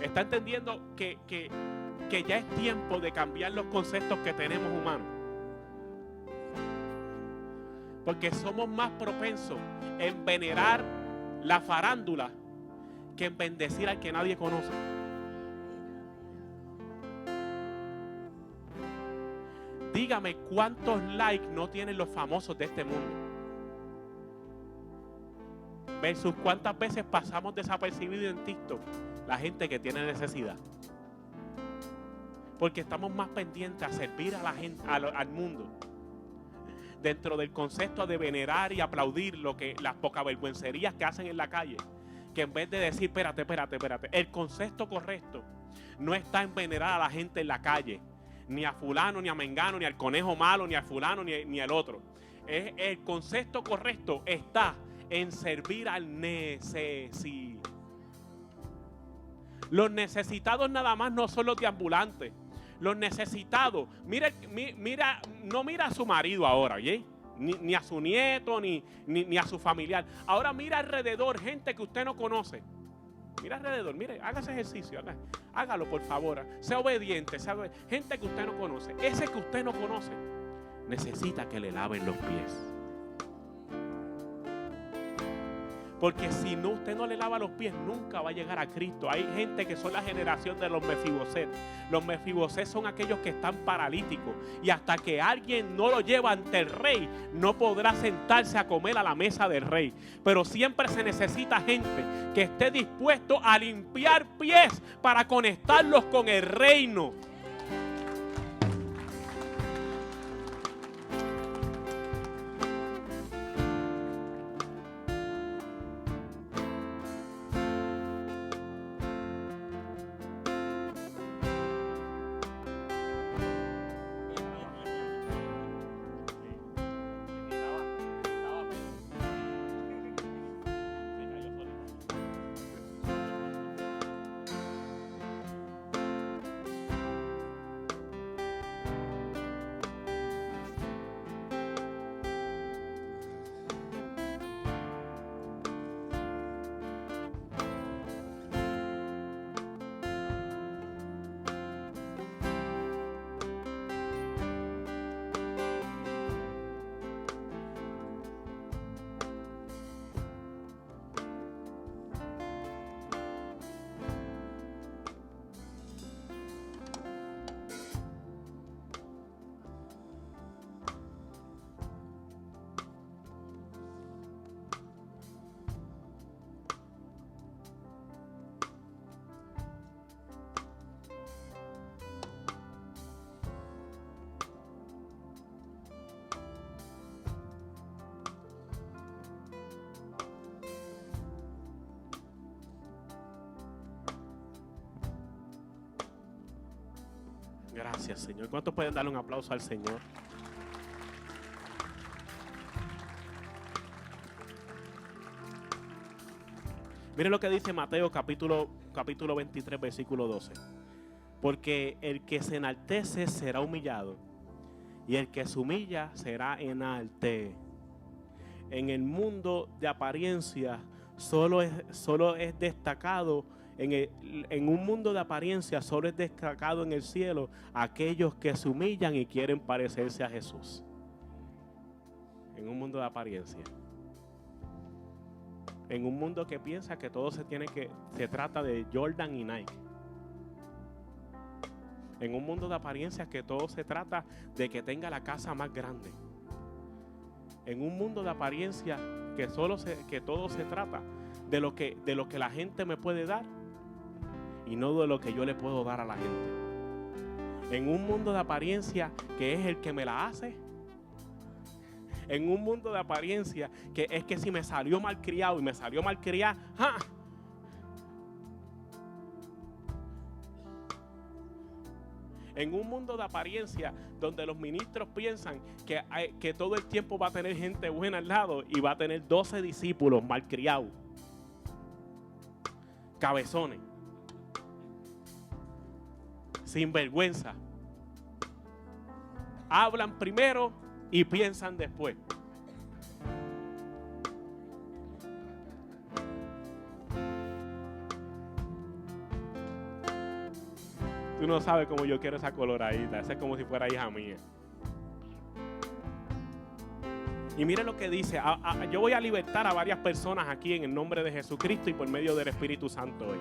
Speaker 1: ¿Está entendiendo que ya es tiempo de cambiar los conceptos que tenemos humanos? Porque somos más propensos en venerar la farándula que en bendecir al que nadie conoce. Dígame cuántos likes no tienen los famosos de este mundo. Versus cuántas veces pasamos desapercibidos en TikTok la gente que tiene necesidad. Porque estamos más pendientes a servir a la gente, al mundo, dentro del concepto de venerar y aplaudir las pocavergüencerías que hacen en la calle, que en vez de decir, espérate, el concepto correcto no está en venerar a la gente en la calle, ni a fulano, ni a mengano, ni al conejo malo, ni a fulano, ni al otro. El concepto correcto está en servir al necesitado. Los necesitados nada más no son los deambulantes. Los necesitados, mira, no mira a su marido ahora, ¿oye? Ni a su nieto, ni a su familiar. Ahora mira alrededor, gente que usted no conoce. Mira alrededor, mire, haga ese ejercicio, hágalo por favor. Sea obediente, gente que usted no conoce. Ese que usted no conoce necesita que le laven los pies. Porque si no, usted no le lava los pies, nunca va a llegar a Cristo. Hay gente que son la generación de los Mefiboset. Los Mefiboset son aquellos que están paralíticos. Y hasta que alguien no lo lleva ante el rey, no podrá sentarse a comer a la mesa del rey. Pero siempre se necesita gente que esté dispuesto a limpiar pies para conectarlos con el reino. Gracias, Señor. ¿Cuántos pueden darle un aplauso al Señor? Miren lo que dice Mateo capítulo 23, versículo 12. Porque el que se enaltece será humillado, y el que se humilla será enaltecido. En el mundo de apariencia solo es destacado. En un mundo de apariencia solo es destacado en el cielo aquellos que se humillan y quieren parecerse a Jesús. En un mundo de apariencia. En un mundo que piensa que todo se trata de Jordan y Nike. En un mundo de apariencia que todo se trata de que tenga la casa más grande. En un mundo de apariencia que todo se trata de lo que la gente me puede dar y no de lo que yo le puedo dar a la gente. En un mundo de apariencia que es el que me la hace. En un mundo de apariencia que es que si me salió mal criado y me salió mal criada, ¡ja! En un mundo de apariencia donde los ministros piensan que todo el tiempo va a tener gente buena al lado y va a tener 12 discípulos malcriados, cabezones, sin vergüenza, hablan primero y piensan después. Tú no sabes cómo yo quiero esa coloradita. Esa es como si fuera hija mía. Y mire lo que dice. Yo voy a libertar a varias personas aquí en el nombre de Jesucristo y por medio del Espíritu Santo hoy.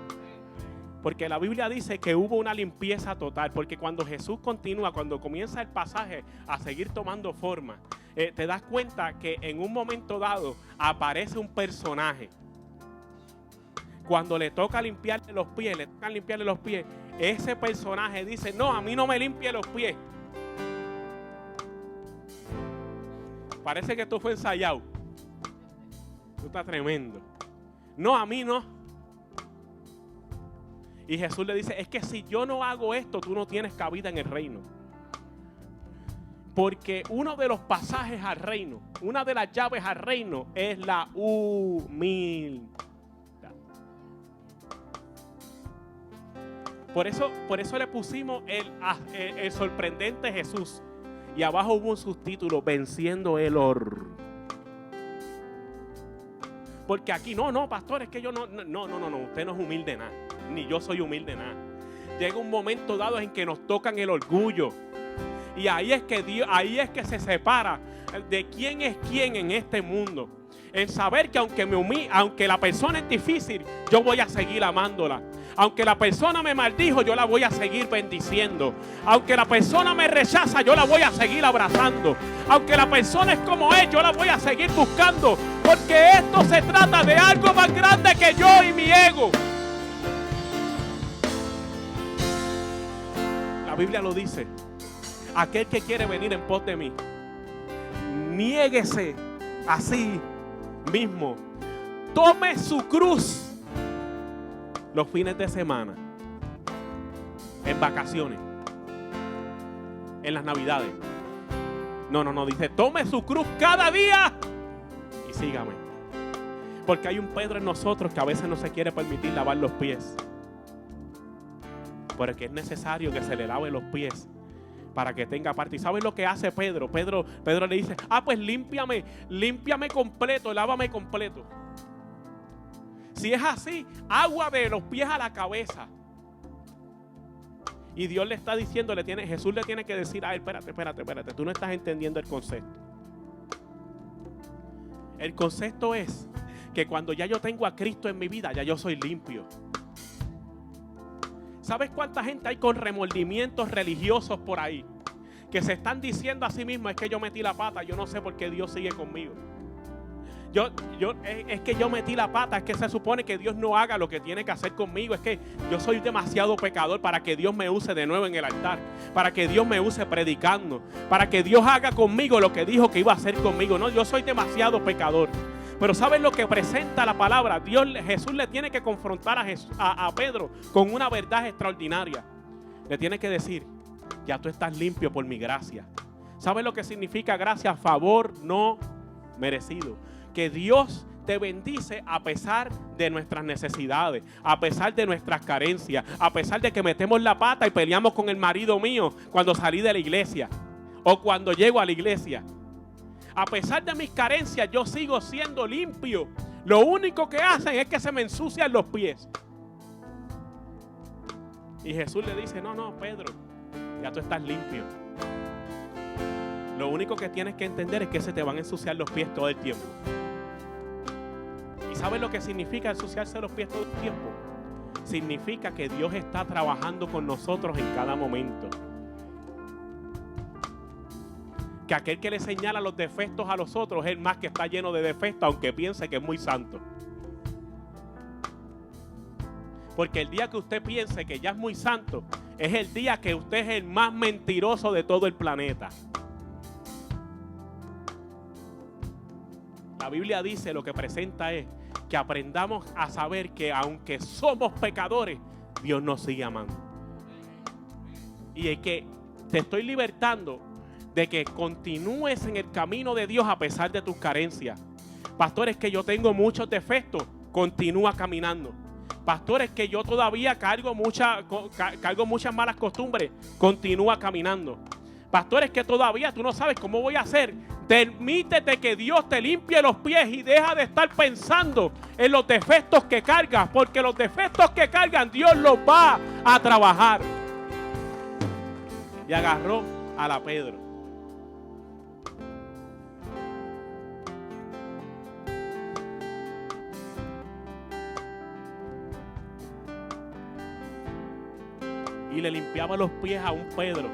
Speaker 1: Porque la Biblia dice que hubo una limpieza total. Porque cuando Jesús continúa, cuando comienza el pasaje a seguir tomando forma, te das cuenta que en un momento dado aparece un personaje. Cuando le toca limpiarle los pies, ese personaje dice: no, a mí no me limpie los pies. Parece que esto fue ensayado. Esto está tremendo. No, a mí no. Y Jesús le dice: es que si yo no hago esto, tú no tienes cabida en el reino. Porque uno de los pasajes al reino, una de las llaves al reino es la humildad. Por eso le pusimos el sorprendente Jesús. Y abajo hubo un subtítulo: venciendo el horror. Porque aquí, no, pastor, es que yo no, usted no es humilde nada. Ni yo soy humilde nada. Llega un momento dado en que nos tocan el orgullo. Y ahí es que se separa de quién es quién en este mundo. En saber que aunque la persona es difícil, yo voy a seguir amándola. Aunque la persona me maldijo, yo la voy a seguir bendiciendo. Aunque la persona me rechaza, yo la voy a seguir abrazando. Aunque la persona es como es, yo la voy a seguir buscando. Porque esto se trata de algo más grande que yo y mi ego. La Biblia lo dice: aquel que quiere venir en pos de mí, niéguese a sí mismo, tome su cruz. Los fines de semana, en vacaciones, en las navidades. No, dice: tome su cruz cada día y sígame. Porque hay un Pedro en nosotros que a veces no se quiere permitir lavar los pies. Porque es necesario que se le lave los pies para que tenga parte. ¿Y sabes lo que hace Pedro? Pedro le dice: pues límpiame completo, lávame completo. Si es así, agua de los pies a la cabeza. Y Dios le está diciendo, Jesús le tiene que decir a él: espérate, tú no estás entendiendo el concepto. El concepto es que cuando ya yo tengo a Cristo en mi vida, ya yo soy limpio. ¿Sabes cuánta gente hay con remordimientos religiosos por ahí? Que se están diciendo a sí mismos: es que yo metí la pata, yo no sé por qué Dios sigue conmigo. Es que yo metí la pata, es que se supone que Dios no haga lo que tiene que hacer conmigo. Es que yo soy demasiado pecador para que Dios me use de nuevo en el altar, para que Dios me use predicando, para que Dios haga conmigo lo que dijo que iba a hacer conmigo. No, yo soy demasiado pecador. Pero ¿saben lo que presenta la palabra? Jesús le tiene que confrontar a Pedro con una verdad extraordinaria. Le tiene que decir: ya tú estás limpio por mi gracia. ¿Sabes lo que significa gracia? Favor no merecido. Que Dios te bendice a pesar de nuestras necesidades, a pesar de nuestras carencias, a pesar de que metemos la pata y peleamos con el marido mío cuando salí de la iglesia o cuando llego a la iglesia. A pesar de mis carencias, yo sigo siendo limpio. Lo único que hacen es que se me ensucian los pies. Y Jesús le dice: no, Pedro, ya tú estás limpio. Lo único que tienes que entender es que se te van a ensuciar los pies todo el tiempo. ¿Y sabes lo que significa ensuciarse los pies todo el tiempo? Significa que Dios está trabajando con nosotros en cada momento. Que aquel que le señala los defectos a los otros es el más que está lleno de defectos, aunque piense que es muy santo. Porque el día que usted piense que ya es muy santo, es el día que usted es el más mentiroso de todo el planeta. La Biblia dice, lo que presenta es que aprendamos a saber que aunque somos pecadores, Dios nos sigue amando. Y es que te estoy libertando de que continúes en el camino de Dios a pesar de tus carencias. Pastores, que yo tengo muchos defectos, continúa caminando. Pastores, que yo todavía cargo muchas malas costumbres, continúa caminando. Pastores, que todavía tú no sabes cómo voy a hacer, permítete que Dios te limpie los pies y deja de estar pensando en los defectos que cargas, porque los defectos que cargan Dios los va a trabajar. Y agarró a la Pedro. Y le limpiaba los pies a un Pedro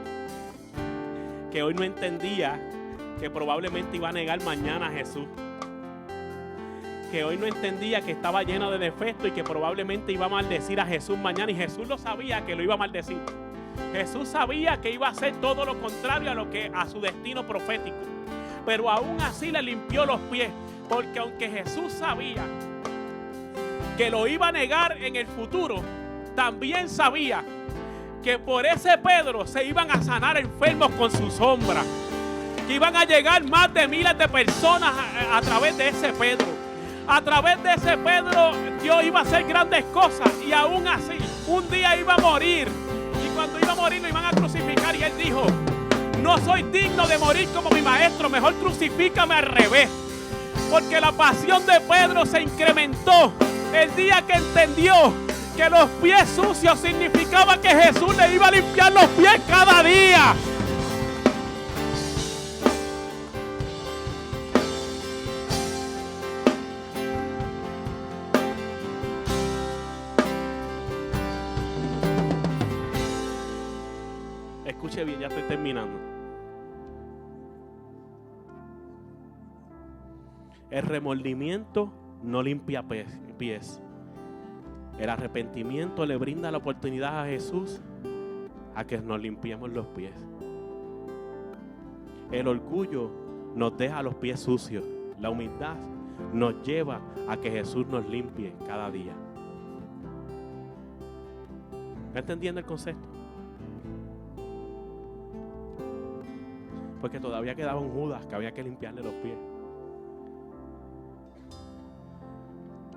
Speaker 1: que hoy no entendía que probablemente iba a negar mañana a Jesús. Que hoy no entendía que estaba lleno de defectos y que probablemente iba a maldecir a Jesús mañana. Y Jesús lo sabía que lo iba a maldecir. Jesús sabía que iba a hacer todo lo contrario a su destino profético. Pero aún así le limpió los pies. Porque aunque Jesús sabía que lo iba a negar en el futuro, también sabía que por ese Pedro se iban a sanar enfermos con su sombra. Que iban a llegar más de miles de personas a través de ese Pedro. A través de ese Pedro Dios iba a hacer grandes cosas. Y aún así un día iba a morir. Y cuando iba a morir lo iban a crucificar. Y él dijo: no soy digno de morir como mi maestro, mejor crucifícame al revés. Porque la pasión de Pedro se incrementó el día que entendió que los pies sucios significaba que Jesús le iba a limpiar los pies cada día. Escuche bien, ya estoy terminando. El remordimiento no limpia pies. El arrepentimiento le brinda la oportunidad a Jesús a que nos limpiemos los pies. El orgullo nos deja los pies sucios. La humildad nos lleva a que Jesús nos limpie cada día. ¿Está entendiendo el concepto? Porque todavía quedaba un Judas que había que limpiarle los pies.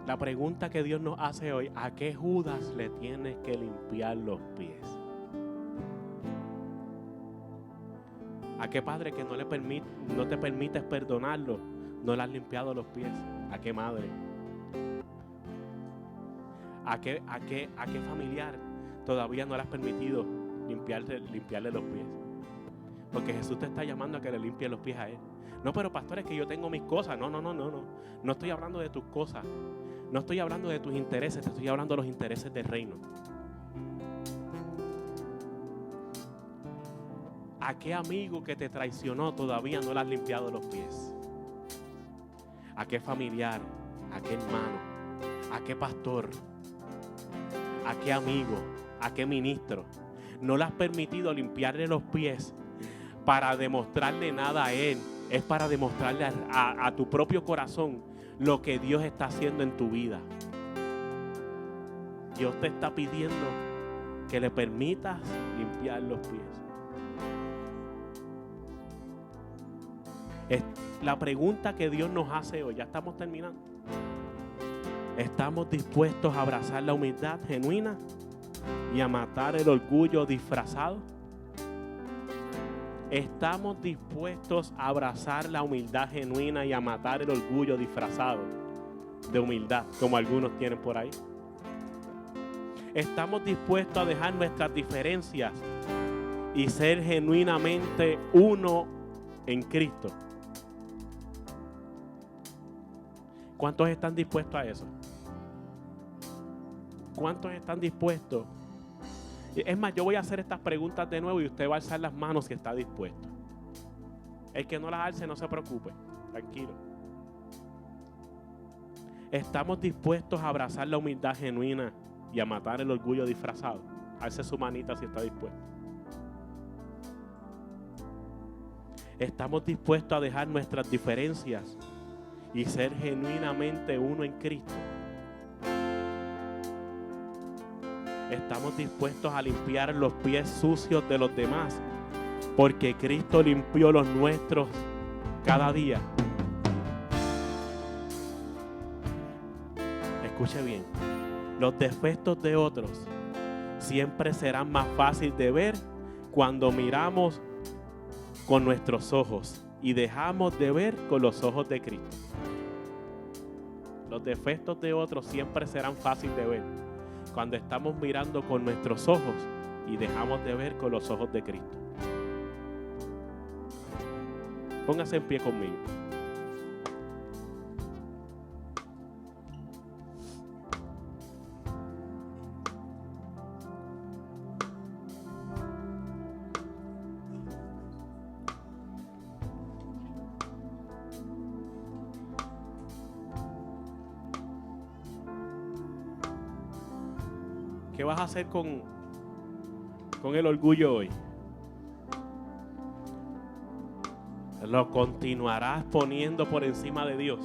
Speaker 1: La pregunta que Dios nos hace hoy: ¿a qué Judas le tienes que limpiar los pies? ¿A qué padre que no te permites perdonarlo no le has limpiado los pies? ¿A qué madre? ¿A qué familiar todavía no le has permitido limpiarle los pies? Porque Jesús te está llamando a que le limpie los pies a Él. No, pero pastor, es que yo tengo mis cosas. No. No estoy hablando de tus cosas. No estoy hablando de tus intereses. Te estoy hablando de los intereses del reino. ¿A qué amigo que te traicionó todavía no le has limpiado los pies? ¿A qué familiar? ¿A qué hermano? ¿A qué pastor? ¿A qué amigo? ¿A qué ministro? No le has permitido limpiarle los pies para demostrarle nada a Él. Es para demostrarle a tu propio corazón lo que Dios está haciendo en tu vida. Dios te está pidiendo que le permitas limpiar los pies. La pregunta que Dios nos hace hoy, ya estamos terminando. ¿Estamos dispuestos a abrazar la humildad genuina y a matar el orgullo disfrazado? ¿Estamos dispuestos a abrazar la humildad genuina y a matar el orgullo disfrazado de humildad, como algunos tienen por ahí? ¿Estamos dispuestos a dejar nuestras diferencias y ser genuinamente uno en Cristo? ¿Cuántos están dispuestos a eso? ¿Cuántos están dispuestos? Es más, yo voy a hacer estas preguntas de nuevo y usted va a alzar las manos si está dispuesto. El que no las alce, no se preocupe, tranquilo. ¿Estamos dispuestos a abrazar la humildad genuina y a matar el orgullo disfrazado? Alce su manita si está dispuesto. ¿Estamos dispuestos a dejar nuestras diferencias y ser genuinamente uno en Cristo? ¿Estamos dispuestos a limpiar los pies sucios de los demás porque Cristo limpió los nuestros cada día? Escuche bien, los defectos de otros siempre serán más fáciles de ver cuando miramos con nuestros ojos y dejamos de ver con los ojos de Cristo. Los defectos de otros siempre serán fáciles de ver cuando estamos mirando con nuestros ojos y dejamos de ver con los ojos de Cristo. Póngase en pie conmigo. ¿Qué vas a hacer con el orgullo hoy? ¿Lo continuarás poniendo por encima de Dios?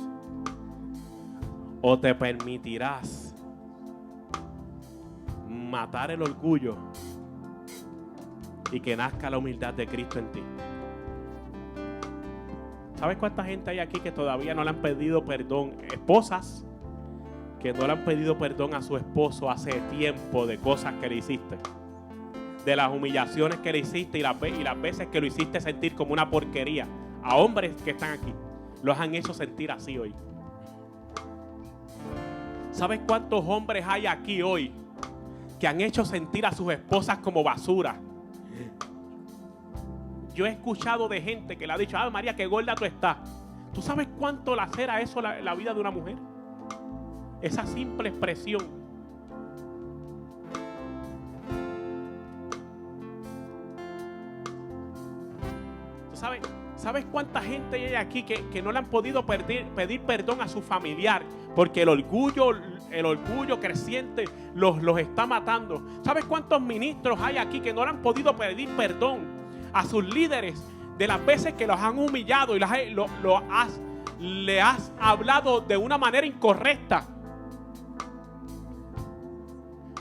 Speaker 1: ¿O te permitirás matar el orgullo y que nazca la humildad de Cristo en ti? ¿Sabes cuánta gente hay aquí que todavía no le han pedido perdón? Esposas que no le han pedido perdón a su esposo hace tiempo de cosas que le hiciste, de las humillaciones que le hiciste y las veces que lo hiciste sentir como una porquería. A hombres que están aquí, los han hecho sentir así hoy. ¿Sabes cuántos hombres hay aquí hoy que han hecho sentir a sus esposas como basura? Yo he escuchado de gente que le ha dicho: ah, María, qué gorda tú estás. ¿Tú sabes cuánto lacera eso la vida de una mujer? Esa simple expresión. ¿Tú sabes cuánta gente hay aquí que no le han podido pedir perdón a su familiar? Porque el orgullo creciente los está matando. ¿Sabes cuántos ministros hay aquí que no le han podido pedir perdón a sus líderes de las veces que los han humillado y le has hablado de una manera incorrecta?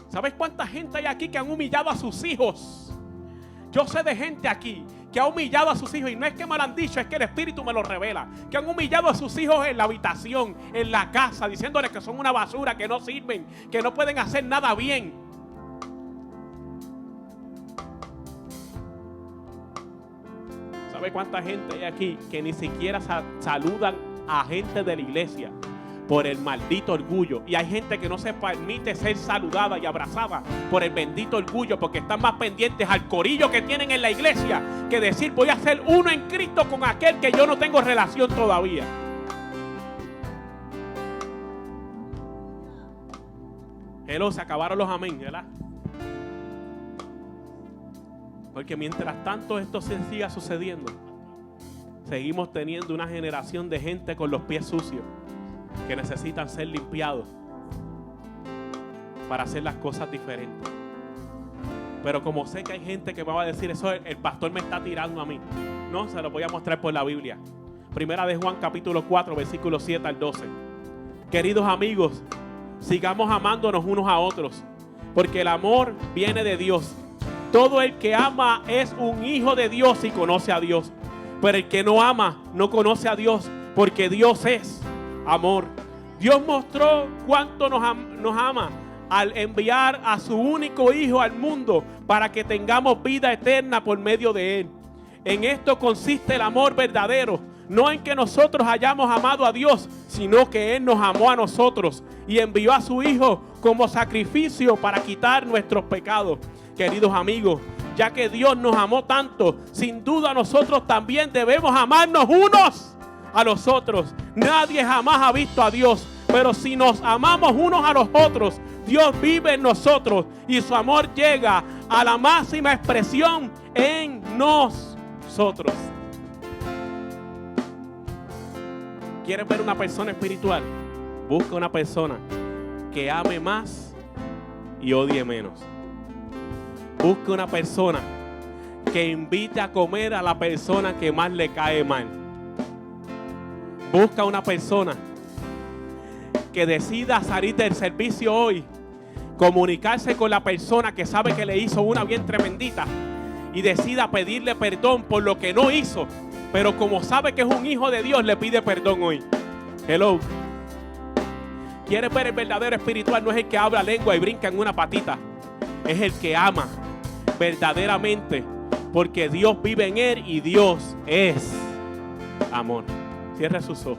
Speaker 1: ¿Sabes cuánta gente hay aquí que han humillado a sus hijos? Yo sé de gente aquí que ha humillado a sus hijos, y no es que me lo han dicho, es que el Espíritu me lo revela, que han humillado a sus hijos en la habitación, en la casa, diciéndoles que son una basura, que no sirven, que no pueden hacer nada bien. ¿Sabe cuánta gente hay aquí que ni siquiera saludan a gente de la iglesia por el maldito orgullo? Y hay gente que no se permite ser saludada y abrazada por el bendito orgullo, porque están más pendientes al corillo que tienen en la iglesia que decir: voy a ser uno en Cristo con aquel que yo no tengo relación todavía. Hello, se acabaron los amén, ¿verdad? Porque mientras tanto esto se siga sucediendo, seguimos teniendo una generación de gente con los pies sucios que necesitan ser limpiados para hacer las cosas diferentes. Pero como sé que hay gente que me va a decir: eso el pastor me está tirando a mí, no, se lo voy a mostrar por la Biblia. Primera de Juan capítulo 4 versículos 7 al 12. Queridos amigos, sigamos amándonos unos a otros, porque el amor viene de Dios. Todo el que ama es un hijo de Dios y conoce a Dios. Pero el que no ama no conoce a Dios, porque Dios es amor. Dios mostró cuánto nos ama al enviar a su único hijo al mundo para que tengamos vida eterna por medio de él. En esto consiste el amor verdadero, no en que nosotros hayamos amado a Dios, sino que él nos amó a nosotros y envió a su hijo como sacrificio para quitar nuestros pecados. Queridos amigos, ya que Dios nos amó tanto, sin duda nosotros también debemos amarnos unos a los otros. Nadie jamás ha visto a Dios, pero si nos amamos unos a los otros, Dios vive en nosotros y su amor llega a la máxima expresión en nosotros. ¿Quieres ver una persona espiritual? Busca una persona que ame más y odie menos. Busca una persona que invite a comer a la persona que más le cae mal. Busca una persona que decida salir del servicio hoy, comunicarse con la persona que sabe que le hizo una bien tremendita y decida pedirle perdón por lo que no hizo, pero como sabe que es un hijo de Dios, le pide perdón hoy. Hello. ¿Quieres ver el verdadero espiritual? No es el que habla lengua y brinca en una patita, es el que ama verdaderamente, porque Dios vive en él y Dios es amor. Cierre sus ojos.